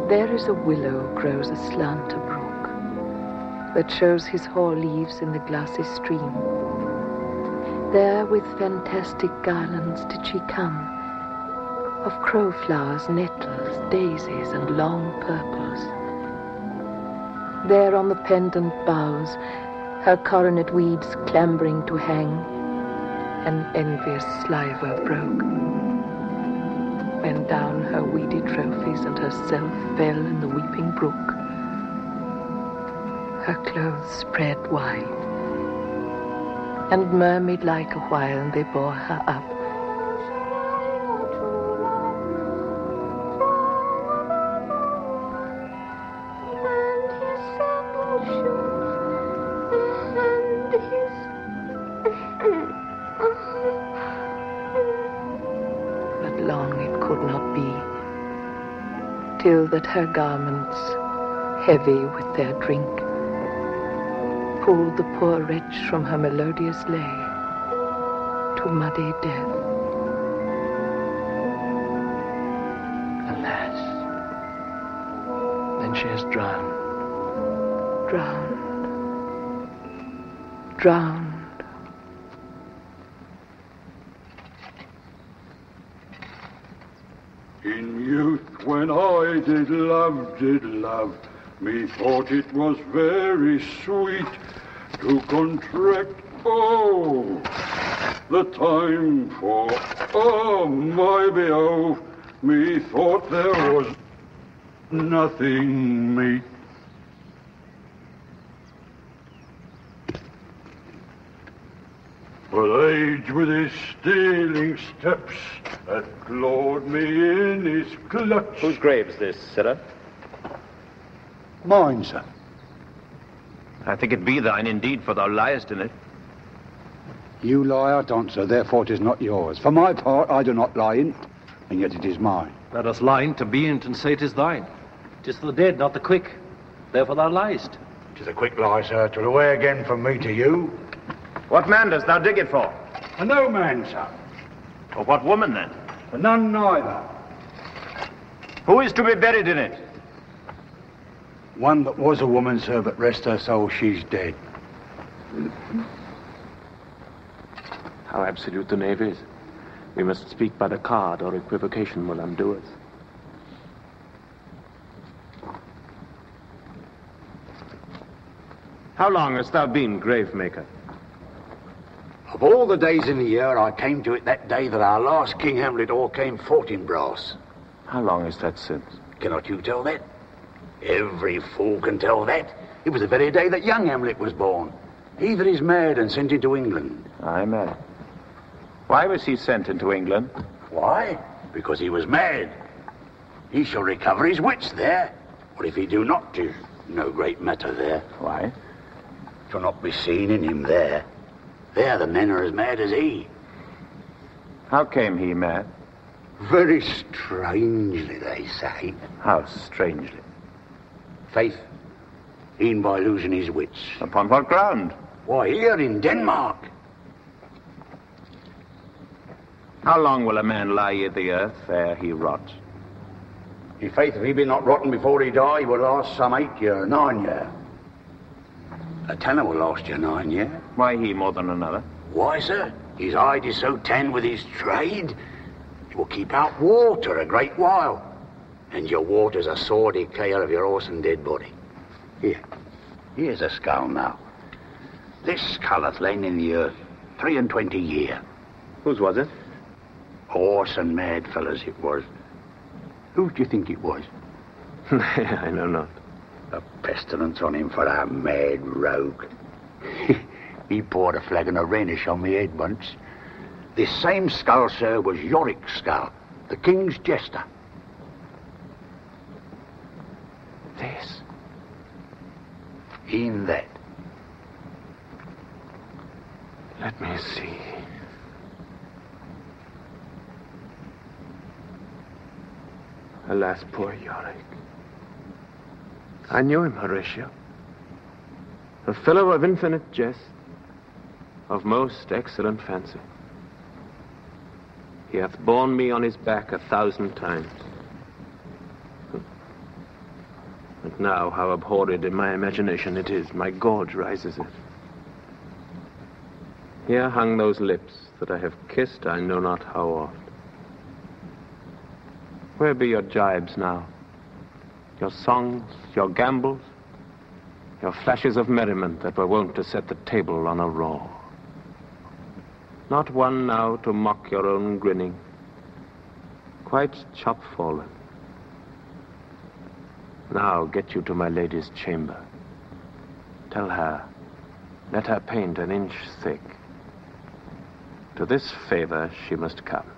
There is a willow grows aslant a brook that shows his hoar leaves in the glassy stream. There with fantastic garlands did she come, of crowflowers, nettles, daisies, and long purples. There on the pendant boughs, her coronet weeds clambering to hang, an envious sliver broke, when down her weedy trophies and herself fell in the weeping brook. Her clothes spread wide, and murmured like a while, and they bore her up. But long it could not be, till that her garments, heavy with their drink, pulled the poor wretch from her melodious lay to muddy death. Alas, then she is drowned. Drowned. In youth, when I did love, methought it was very sweet to contract, the time for, my behoved, methought there was nothing meet. But age with his stealing steps had clawed me in his clutch. Whose grave's this, sirrah? Mine, sir. I think it be thine indeed, for thou liest in it. You lie out on, sir, therefore it is not yours. For my part, I do not lie in't, and yet it is mine. Let us lie in't to be in't and say 'tis thine. 'Tis for the dead, not the quick. Therefore thou liest. 'Tis a quick lie, sir, to away again from me to you. What man dost thou dig it for? For no man, sir. For what woman, then? For none neither. Who is to be buried in it? One that was a woman, sir, but rest her soul, she's dead. How absolute the knave is. We must speak by the card, or equivocation will undo us. How long hast thou been grave maker? Of all the days in the year, I came to it that day that our last King Hamlet all came fought in brass. How long is that since? Cannot you tell that? Every fool can tell that. It was the very day that young Hamlet was born. He that is mad and sent into England. Aye, mad. Why was he sent into England? Why? Because he was mad. He shall recover his wits there. What if he do not? 'Tis no great matter there. Why? Shall not be seen in him there. There the men are as mad as he. How came he mad? Very strangely, they say. How strangely? Faith, e'en by losing his wits. Upon what ground? Why, here in Denmark. How long will a man lie in the earth ere he rot? In faith, if he be not rotten before he die, he will last some 8 year, 9 year. A tanner will last you 9 year. Why he more than another? Why, sir? His hide is so tanned with his trade, it will keep out water a great while. And your water's a sore decayer of your horse and dead body. Here's a skull now. This skull hath lain in the earth 23 year. Whose was it? Horse and mad fellas it was. Who do you think it was? I know not. A pestilence on him for a mad rogue. He poured a flagon of Rhenish on me head once. This same skull, sir, was Yorick's skull, the king's jester. This? In that. Let me see. Alas, poor Yorick. I knew him, Horatio. A fellow of infinite jest, of most excellent fancy. He hath borne me on his back 1,000 times. And now, how abhorred in my imagination it is, my gorge rises it. Here hung those lips that I have kissed I know not how oft. Where be your jibes now? Your songs, your gambols, your flashes of merriment that were wont to set the table on a roar. Not one now to mock your own grinning, quite chop-fallen. Now get you to my lady's chamber. Tell her, let her paint an inch thick. To this favor she must come.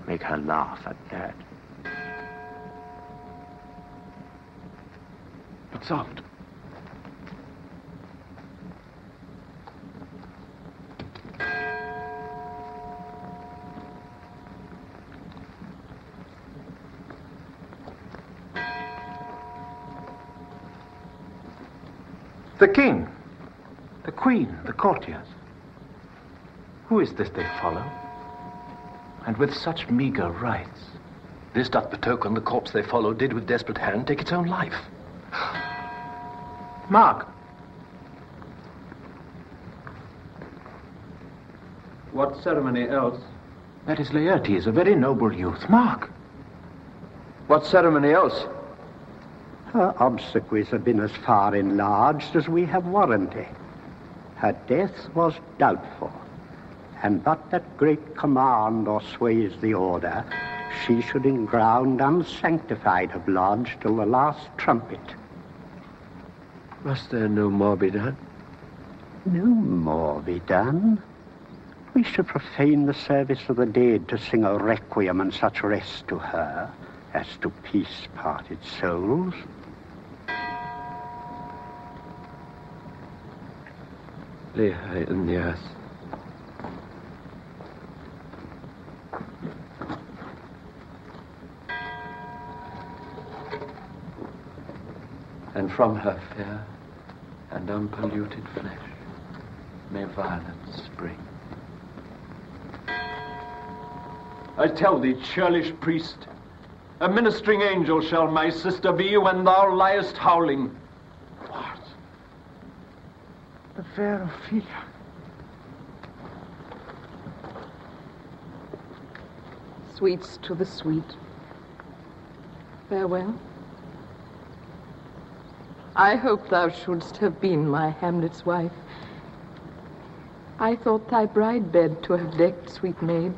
Make her laugh at that. But soft. The king, the queen, the courtiers. Who is this they follow? And with such meager rites. This doth betoken the corpse they follow did with desperate hand take its own life. Mark. What ceremony else? That is Laertes, a very noble youth. Mark. What ceremony else? Her obsequies have been as far enlarged as we have warranty. Her death was doubtful, and but that great command o'ersways the order, she should in ground unsanctified have lodged till the last trumpet. Must there no more be done? No more be done? We should profane the service of the dead to sing a requiem and such rest to her as to peace-parted souls. Lay her in the earth. And from her fair and unpolluted flesh may violets spring. I tell thee, churlish priest, a ministering angel shall my sister be when thou liest howling. What? The fair Ophelia. Sweets to the sweet. Farewell. I hope thou shouldst have been my Hamlet's wife. I thought thy bride bed to have decked, sweet maid,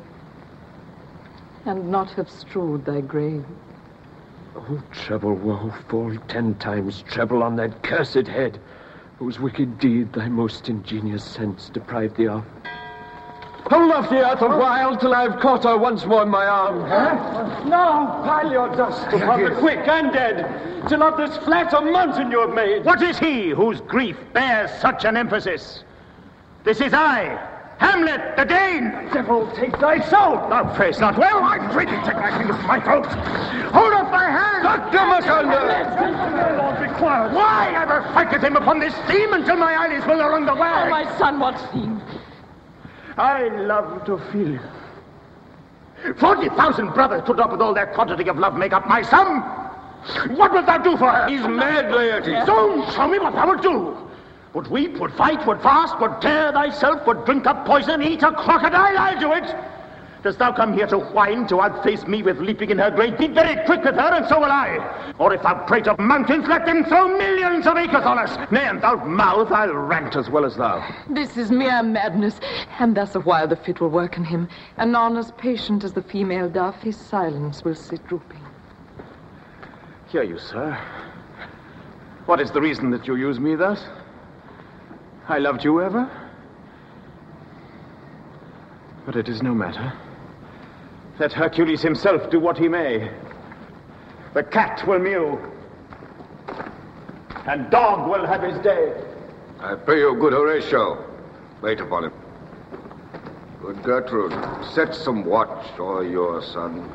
and not have strewed thy grave. Oh, treble woe, fall 10 times treble on that cursed head, whose wicked deed thy most ingenious sense deprived thee of. Hold off the earth a while till I've caught her once more in my arms. Now pile your dust upon the quick and dead, till of this flat a mountain you have made. What is he whose grief bears such an emphasis? This is I, Hamlet, the Dane. Devil, take thy soul. Thou farest not well. I pray thee, take my fingers from my throat. Hold off thy hand. Dr. McCunder. Lord, be quiet. Why ever fight with him upon this theme until my eyelids will run the wag? Oh, my son, what theme? I love to feel you. 40,000 brothers put up with all their quantity of love make up my sum. What wilt thou do for her? He's mad, Laertes. Don't show me what thou wilt do. Would weep, would fight, would fast, would tear thyself, would drink up poison, eat a crocodile, I'll do it. Dost thou come here to whine, to outface me with leaping in her grave? Be very quick with her, and so will I. Or if thou prate of mountains, let them throw millions of acres on us. Nay, and thou mouth, I'll rant as well as thou. This is mere madness, and thus a while the fit will work in him. Anon as patient as the female dove, his silence will sit drooping. Hear you, sir. What is the reason that you use me thus? I loved you ever. But it is no matter. Let Hercules himself do what he may. The cat will mew, and dog will have his day. I pray you, good Horatio, wait upon him. Good Gertrude, set some watch o'er your son.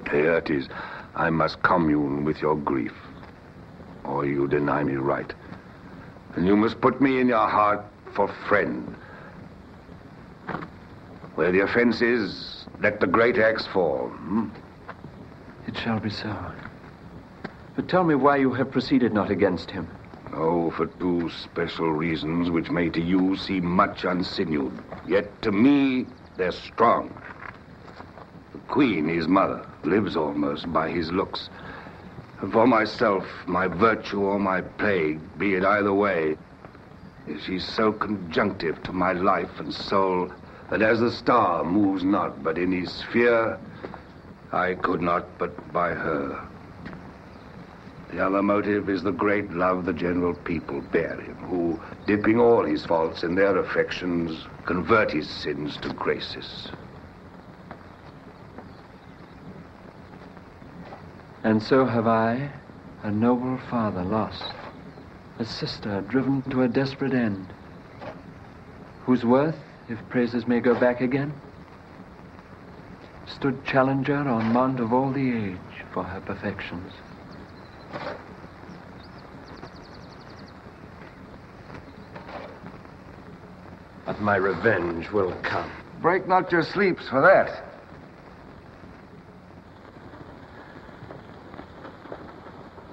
Laertes, I must commune with your grief, or you deny me right. And you must put me in your heart for friend. Where the offense is, let the great axe fall. It shall be so. But tell me why you have proceeded not against him. Oh, for two special reasons which may to you seem much unsinewed. Yet to me, they're strong. The queen, his mother, lives almost by his looks. And for myself, my virtue or my plague, be it either way, she's so conjunctive to my life and soul that as the star moves not but in his sphere, I could not but by her. The other motive is the great love the general people bear him, who, dipping all his faults in their affections, convert his sins to graces. And so have I, a noble father lost, a sister driven to a desperate end, whose worth, if praises may go back again, stood challenger on mount of all the age for her perfections. But my revenge will come. Break not your sleeps for that.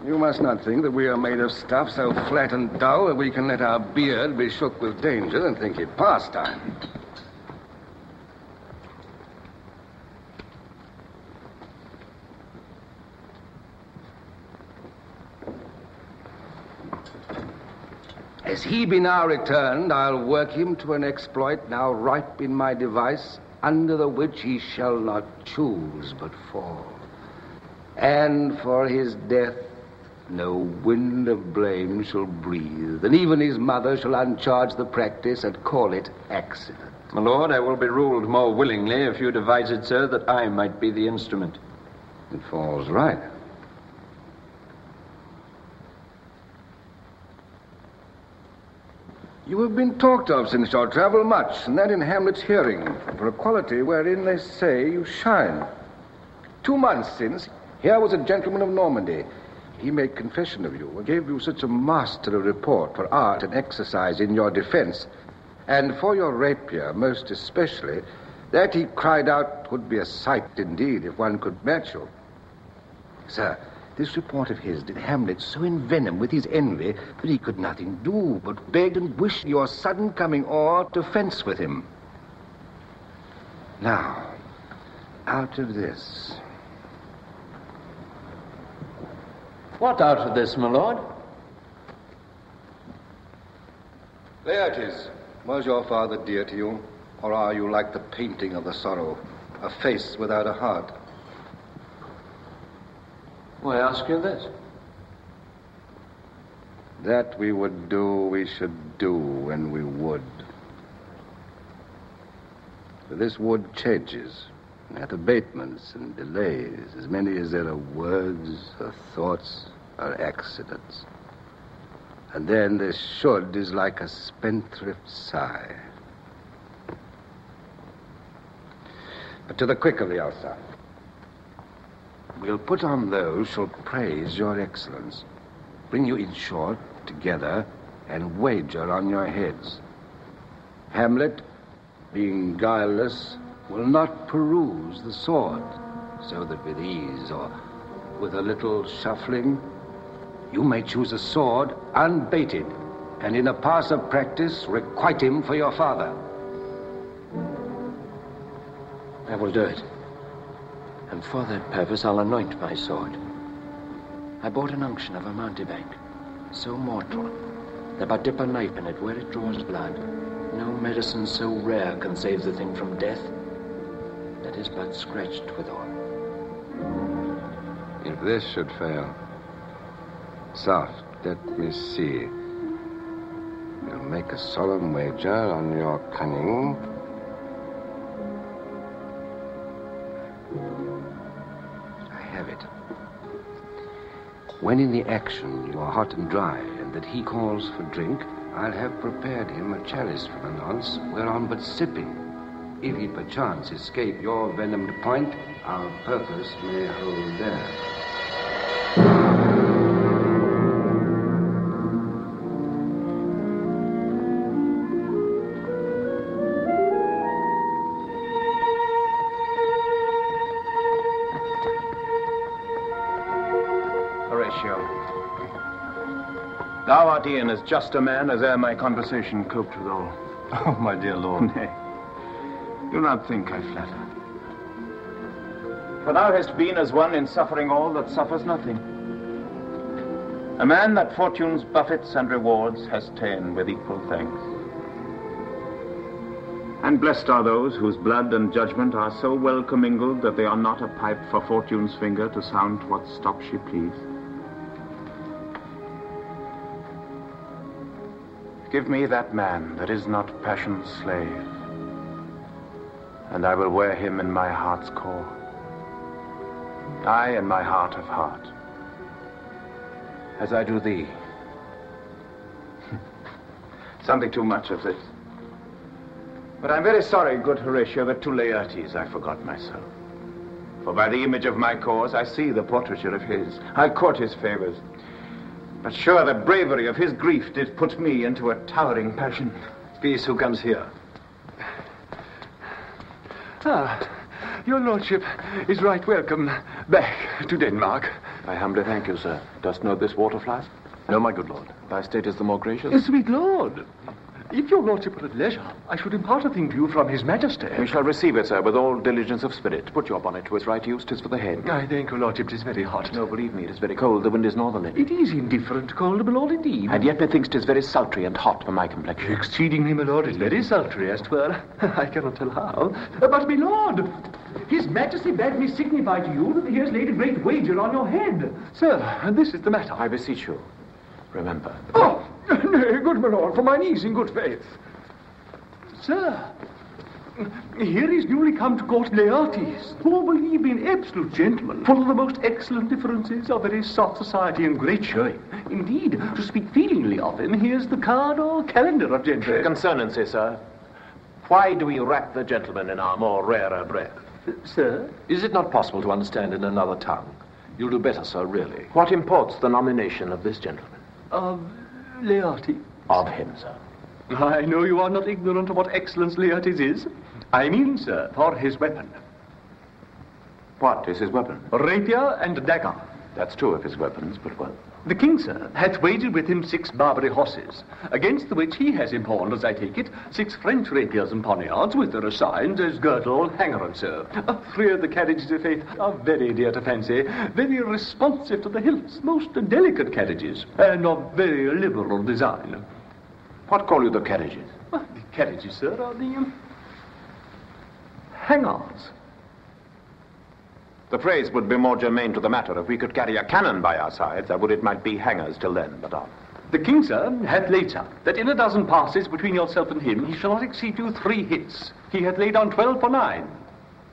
You must not think that we are made of stuff so flat and dull that we can let our beard be shook with danger and think it pastime. As he be now returned, I'll work him to an exploit now ripe in my device, under the which he shall not choose but fall. And for his death, no wind of blame shall breathe, and even his mother shall uncharge the practice and call it accident. My lord, I will be ruled more willingly if you devise it so that I might be the instrument. It falls right. You have been talked of since your travel much, and that in Hamlet's hearing, for a quality wherein they say you shine. 2 months since, here was a gentleman of Normandy. He made confession of you, and gave you such a masterly report for art and exercise in your defense, and for your rapier most especially, that he cried out 'twould be a sight indeed if one could match you. Sir, this report of his did Hamlet so envenom with his envy that he could nothing do but beg and wish your sudden coming o'er to fence with him. Now, out of this. What out of this, my lord? Laertes, was your father dear to you, or are you like the painting of the sorrow, a face without a heart? Why ask you this? That we would do, we should do when we would. For this wood changes, hath abatements and delays, as many as there are words, or thoughts, or accidents. And then this should is like a spendthrift sigh. But to the quick of the outside. We'll put on those shall praise your excellence, bring you in short together, and wager on your heads. Hamlet, being guileless, will not peruse the sword, so that with ease or with a little shuffling, you may choose a sword unbaited, and in a pass of practice requite him for your father. I will do it. And for that purpose I'll anoint my sword. I bought an unction of a mountebank, so mortal that but dip a knife in it where it draws blood. No medicine so rare can save the thing from death that is but scratched withal. If this should fail, soft, let me see. You'll make a solemn wager on your cunning. I have it. When in the action you are hot and dry, and that he calls for drink, I'll have prepared him a chalice from a nonce, whereon but sipping, if he perchance escape your venomed point, our purpose may hold there. Thou art e'en as just a man as e'er my conversation coped withal. Oh, my dear lord. Nay, do not think I flatter. For thou hast been as one in suffering all that suffers nothing. A man that fortune's buffets and rewards has ta'en with equal thanks. And blessed are those whose blood and judgment are so well commingled that they are not a pipe for fortune's finger to sound what stop she please. Give me that man that is not passion's slave, and I will wear him in my heart's core. I in my heart of heart, as I do thee. Something too much of this. But I'm very sorry, good Horatio, that to Laertes I forgot myself. For by the image of my cause I see the portraiture of his. I court his favors. But sure the bravery of his grief did put me into a towering passion. Peace, who comes here? Your lordship is right welcome back to Denmark. I humbly thank you, sir. Dost know this water flask? No, my good lord. Thy state is the more gracious. Sweet lord, if your lordship were at leisure, I should impart a thing to you from his majesty. We shall receive it, sir, with all diligence of spirit. Put your bonnet to its right use, 'tis for the head. I thank your lordship, 'tis very hot. No, believe me, it is very cold. The wind is northerly. It is indifferent cold, my lord, indeed. And yet methinks 'tis very sultry and hot for my complexion. Exceedingly, my lord, it's very sultry, as 'twere. I cannot tell how. But, my lord, his majesty bade me signify to you that he has laid a great wager on your head. Sir, and this is the matter. I beseech you, remember. Oh, nay, good my lord, for mine ease in good faith. Sir, here is newly come to court Laertes, who will believe me an absolute gentleman, full of the most excellent differences of very soft society and great showing. Indeed, to speak feelingly of him, here's the card or calendar of gentry. Concernancy, sir. Why do we wrap the gentleman in our more rarer breath? Sir? Is it not possible to understand in another tongue? You'll do better, sir, really. What imports the nomination of this gentleman? Of Laertes? Of him, sir. I know you are not ignorant of what excellence Laertes is. I mean, sir, for his weapon. What is his weapon? Rapier and dagger. That's two of his weapons, but well. The king, sir, hath wagered with him 6 Barbary horses, against the which he has impawned, as I take it, 6 French rapiers and poniards, with their assigns as girdle, hanger, and so. 3 of the carriages, of faith, are very dear to fancy, very responsive to the hilts, most delicate carriages, and of very liberal design. What call you the carriages? The carriages, sir, are the hangars. The phrase would be more germane to the matter if we could carry a cannon by our sides. I would it might be hangers till then, but The king, sir, hath laid, sir, that in a dozen passes between yourself and him, he shall not exceed you 3 hits. He hath laid on 12 for 9.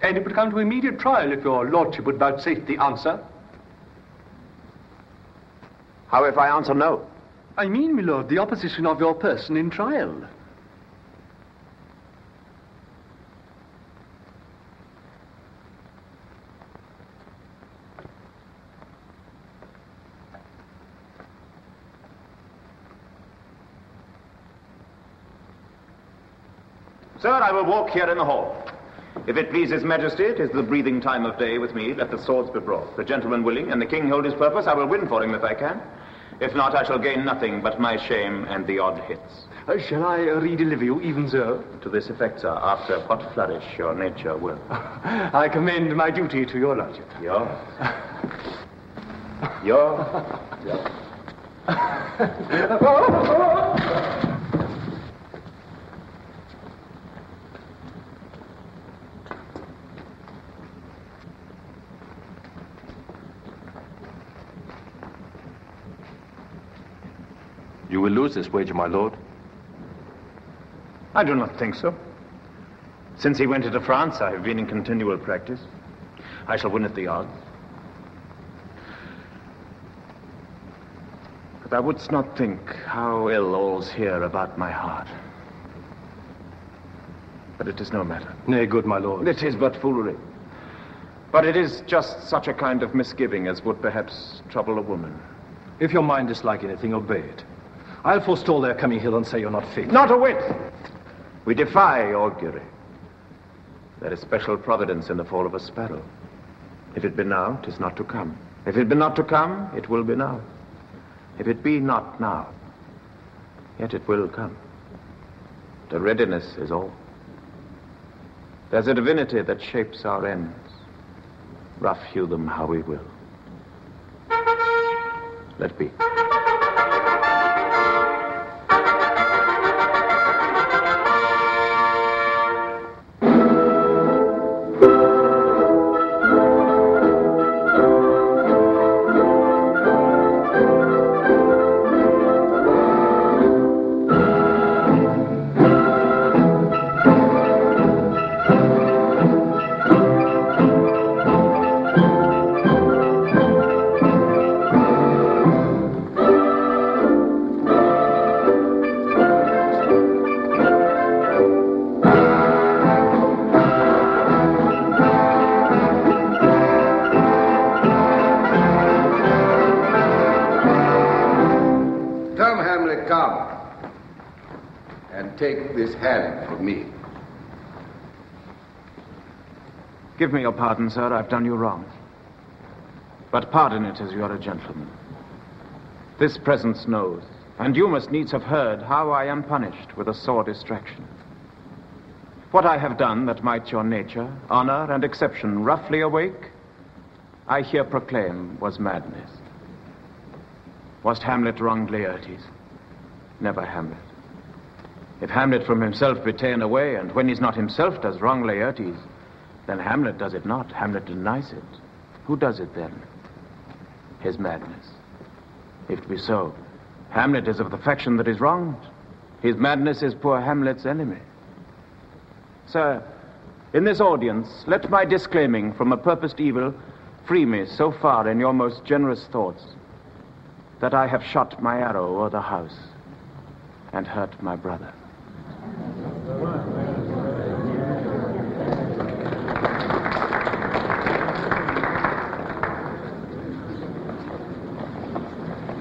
And it would come to immediate trial if your lordship would vouchsafe the answer. How if I answer no? I mean, my lord, the opposition of your person in trial. Sir, I will walk here in the hall. If it please his majesty, it is the breathing time of day with me. Let the swords be brought. The gentleman willing, and the king hold his purpose, I will win for him if I can. If not, I shall gain nothing but my shame and the odd hits. Shall I redeliver you even so? To this effect, sir, after what flourish your nature will. I commend my duty to your lordship. Yours. You will lose this wager, my lord. I do not think so. Since he went into France, I have been in continual practice. I shall win at the odds. But thou wouldst not think how ill all's here about my heart. But it is no matter. Nay, good my lord. It is but foolery. But it is just such a kind of misgiving as would perhaps trouble a woman. If your mind dislike anything, obey it. I'll forestall their coming hither and say you're not fit. Not a whit! We defy augury. There is special providence in the fall of a sparrow. If it be now, 'tis not to come. If it be not to come, it will be now. If it be not now, yet it will come. The readiness is all. There's a divinity that shapes our ends. Rough hew them how we will. Let be. Take this hand from me. Give me your pardon, sir. I've done you wrong. But pardon it as you are a gentleman. This presence knows, and you must needs have heard, how I am punished with a sore distraction. What I have done that might your nature, honor, and exception roughly awake, I here proclaim was madness. Was't Hamlet wronged Laertes? Never Hamlet. If Hamlet from himself be ta'en away, and when he's not himself does wrong Laertes, then Hamlet does it not. Hamlet denies it. Who does it then? His madness. If it be so, Hamlet is of the faction that is wronged. His madness is poor Hamlet's enemy. Sir, in this audience, let my disclaiming from a purposed evil free me so far in your most generous thoughts that I have shot my arrow o'er the house and hurt my brother.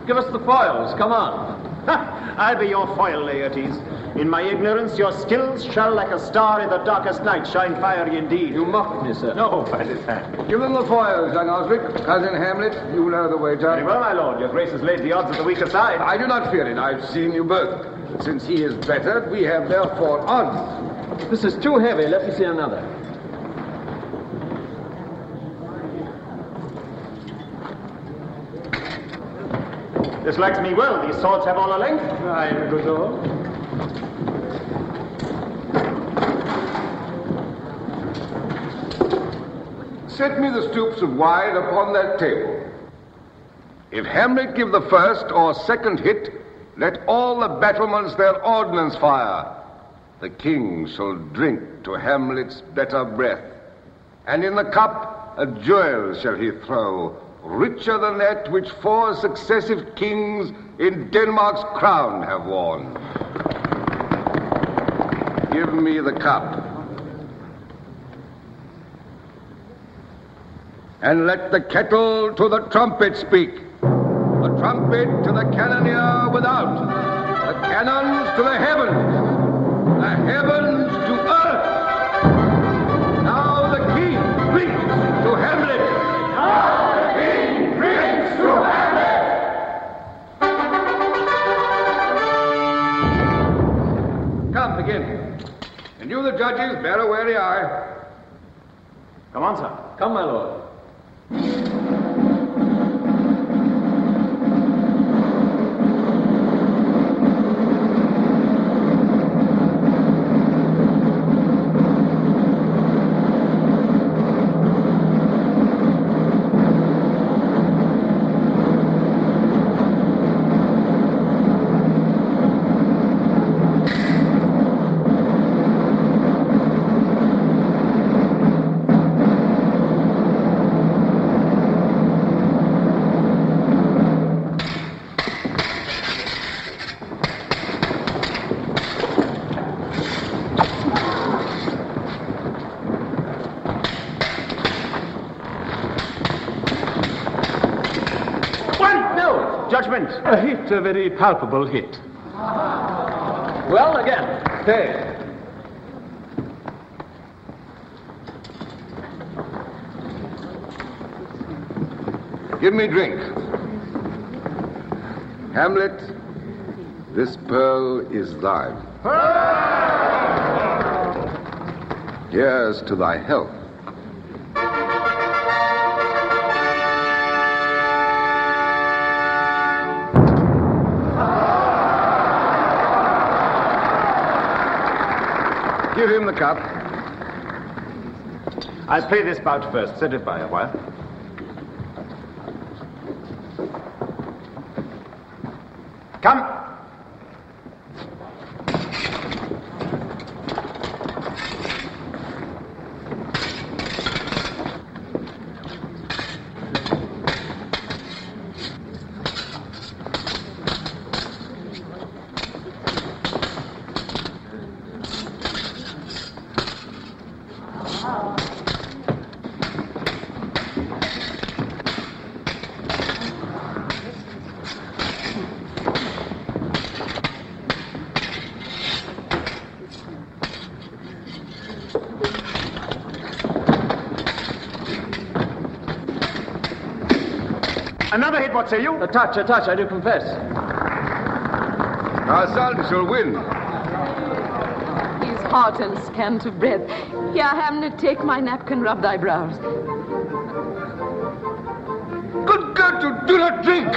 Give us the foils, come on. I'll be your foil, Laertes. In my ignorance, your skills shall, like a star in the darkest night, shine fiery indeed. You mock me, sir. No, by this hand. Give them the foils, young Osric. Cousin Hamlet, you know the wager. Very well, my lord. Your grace has laid the odds of the weaker side. I do not fear it. I've seen you both. Since he is better, we have therefore odds. This is too heavy. Let me see another. This likes me well. These swords have all a length. Aye, good lord. Set me the stoops of wine upon that table. If Hamlet give the first or second hit, let all the battlements their ordnance fire. The king shall drink to Hamlet's better breath, and in the cup a jewel shall he throw, richer than that which 4 successive kings in Denmark's crown have worn. Give me the cup. And let the kettle to the trumpet speak. The trumpet to the cannoneer without. The cannons to the heavens. The heavens to earth. Now the king drinks to Hamlet. Now the king drinks to Hamlet. And you, the judges, bear a wary eye. Come on, sir. Come, my lord. Judgment. A hit, a very palpable hit. Well, again. Pay. Give me drink. Hamlet, this pearl is thine. Here's to thy health. Give him the cup. I'll play this bout first. Set it by a while. Come. Another hit, what say you? A touch, I do confess. Our son shall win. He's hot and scant of breath. Here, Hamlet, take my napkin, rub thy brows. Good God, you do not drink!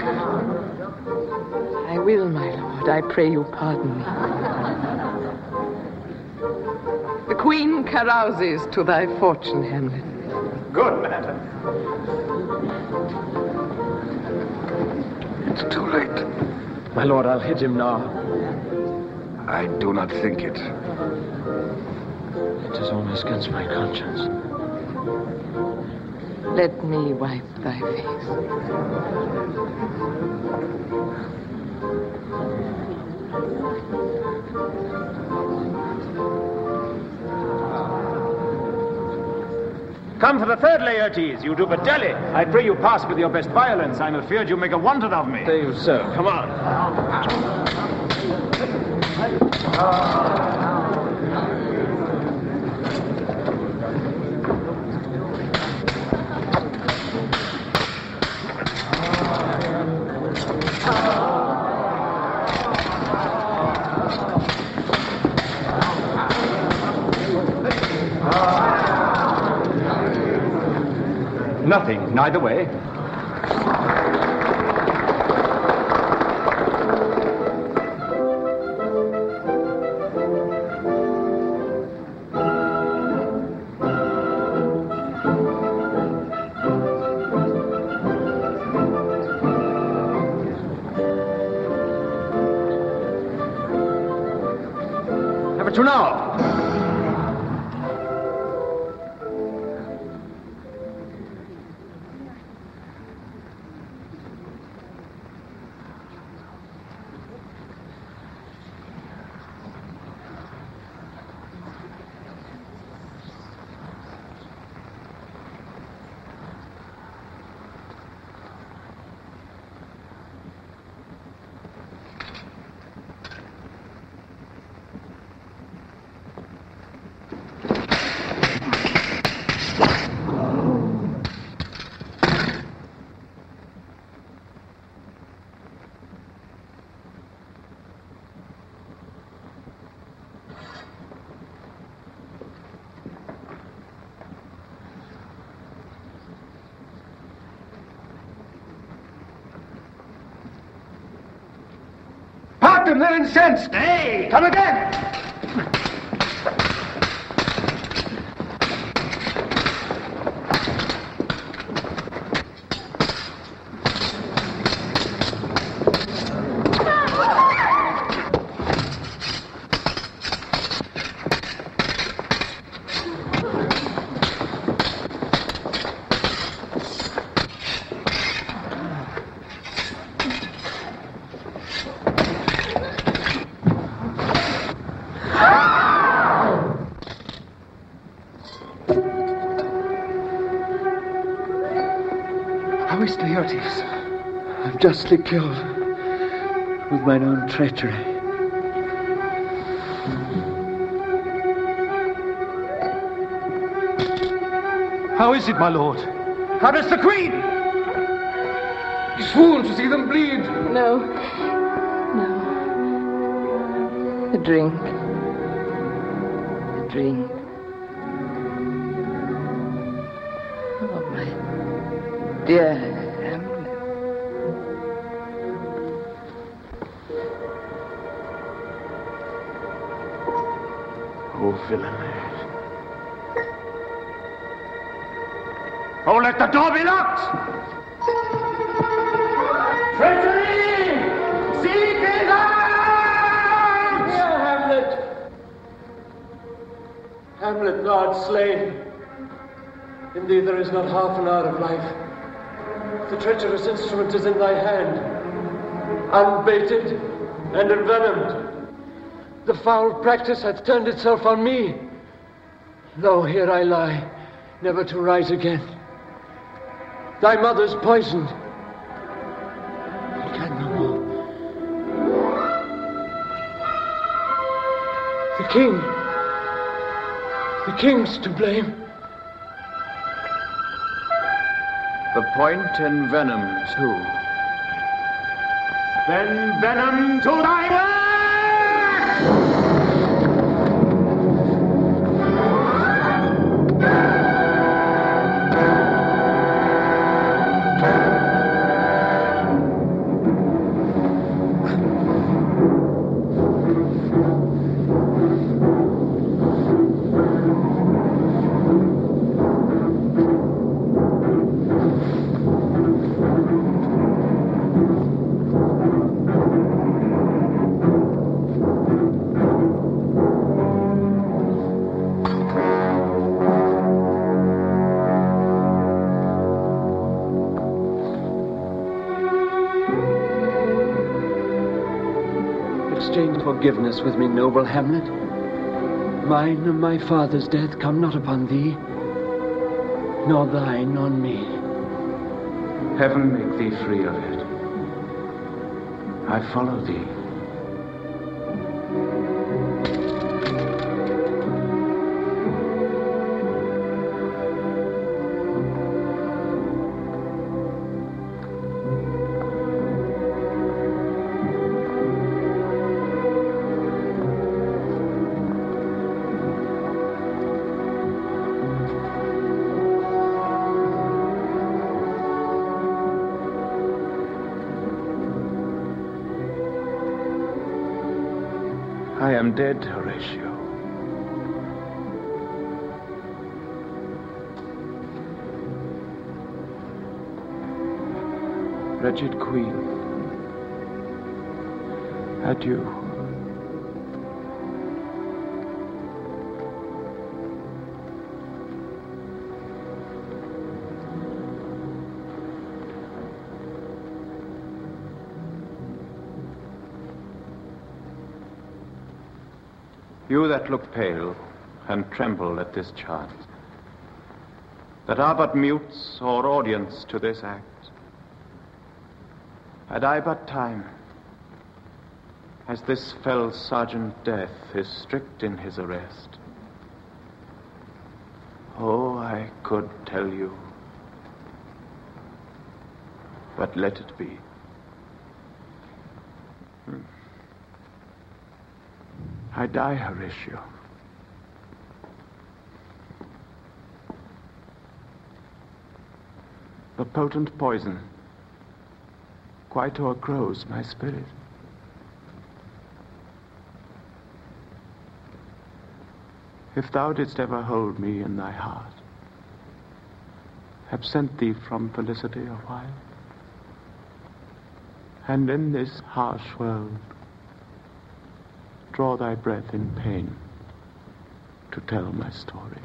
I will, my lord. I pray you pardon me. The queen carouses to thy fortune, Hamlet. Good, madam. It's too late. My lord, I'll hit him now. I do not think it. It is almost against my conscience. Let me wipe thy face. Come for the third Laertes, you do but dally. I pray you pass with your best violence. I'm afeard you make a wanton of me. There you, sir. Come on. Nothing, neither way. Have it to now. got them, they're incensed. Hey, come again! How is Leotis? I'm justly killed with mine own treachery. How is it, my lord? How does the Queen? He swoons to see them bleed. No. No. A drink. A drink. Oh, my dear Hamlet. Oh, villain. Oh, let the door be locked! Treachery! Seek it out! Here, Hamlet! Hamlet, thou art slain. Indeed, there is not half an hour of life. The treacherous instrument is in thy hand, unbaited and envenomed. The foul practice hath turned itself on me. Lo, here I lie, never to rise again. Thy mother's poisoned. I can no more. The king's to blame. The point envenomed too. Then venom to thy work! Exchange forgiveness with me, noble Hamlet. Mine and my father's death come not upon thee, nor thine on me. Heaven make thee free of it. I follow thee. I am dead, Horatio. Wretched Queen, adieu. You that look pale and tremble at this chant, that are but mutes or audience to this act, had I but time, as this fell Sergeant Death is strict in his arrest, oh, I could tell you, but let it be. I die, Horatio. The potent poison quite o'ergrows my spirit. if thou didst ever hold me in thy heart, absent thee from felicity a while, and in this harsh world draw thy breath in pain to tell my story.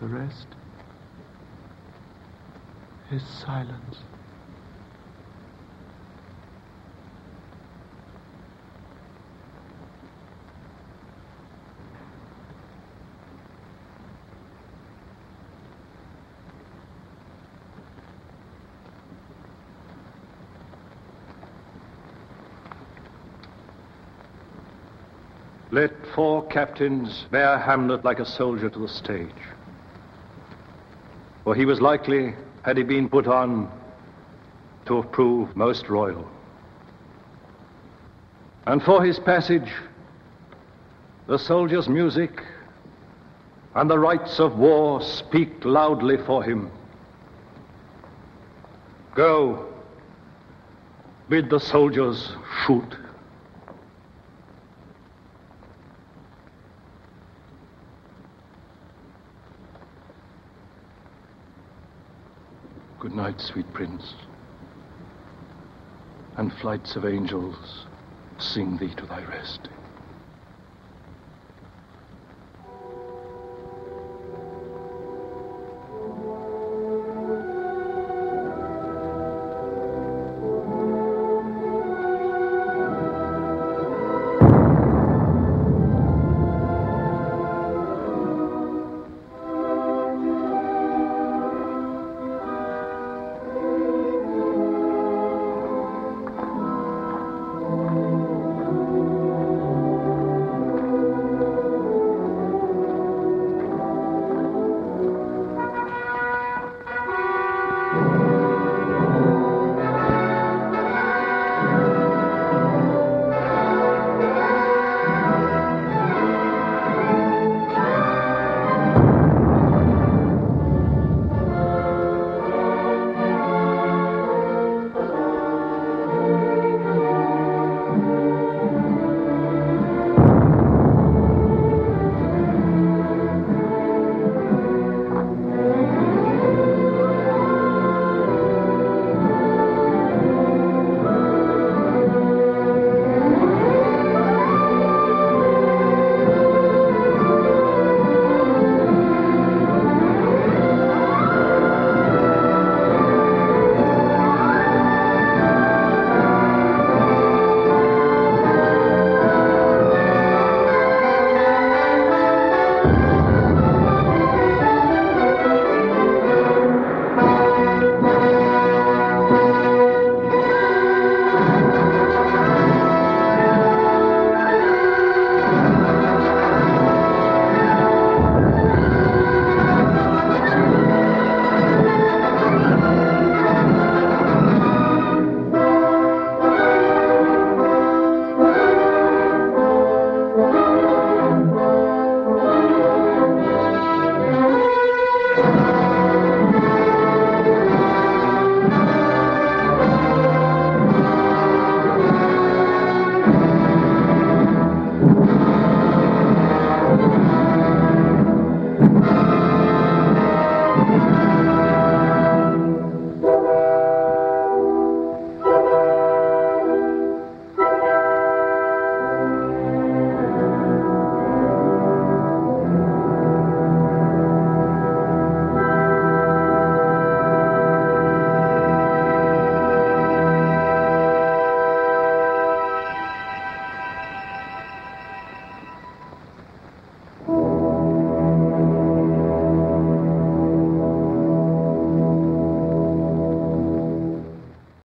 The rest is silence. Let 4 captains bear Hamlet like a soldier to the stage. For he was likely, had he been put on, to have proved most royal. And for his passage, the soldier's music and the rites of war speak loudly for him. Go, bid the soldiers shoot. Good night, sweet prince, and flights of angels sing thee to thy rest.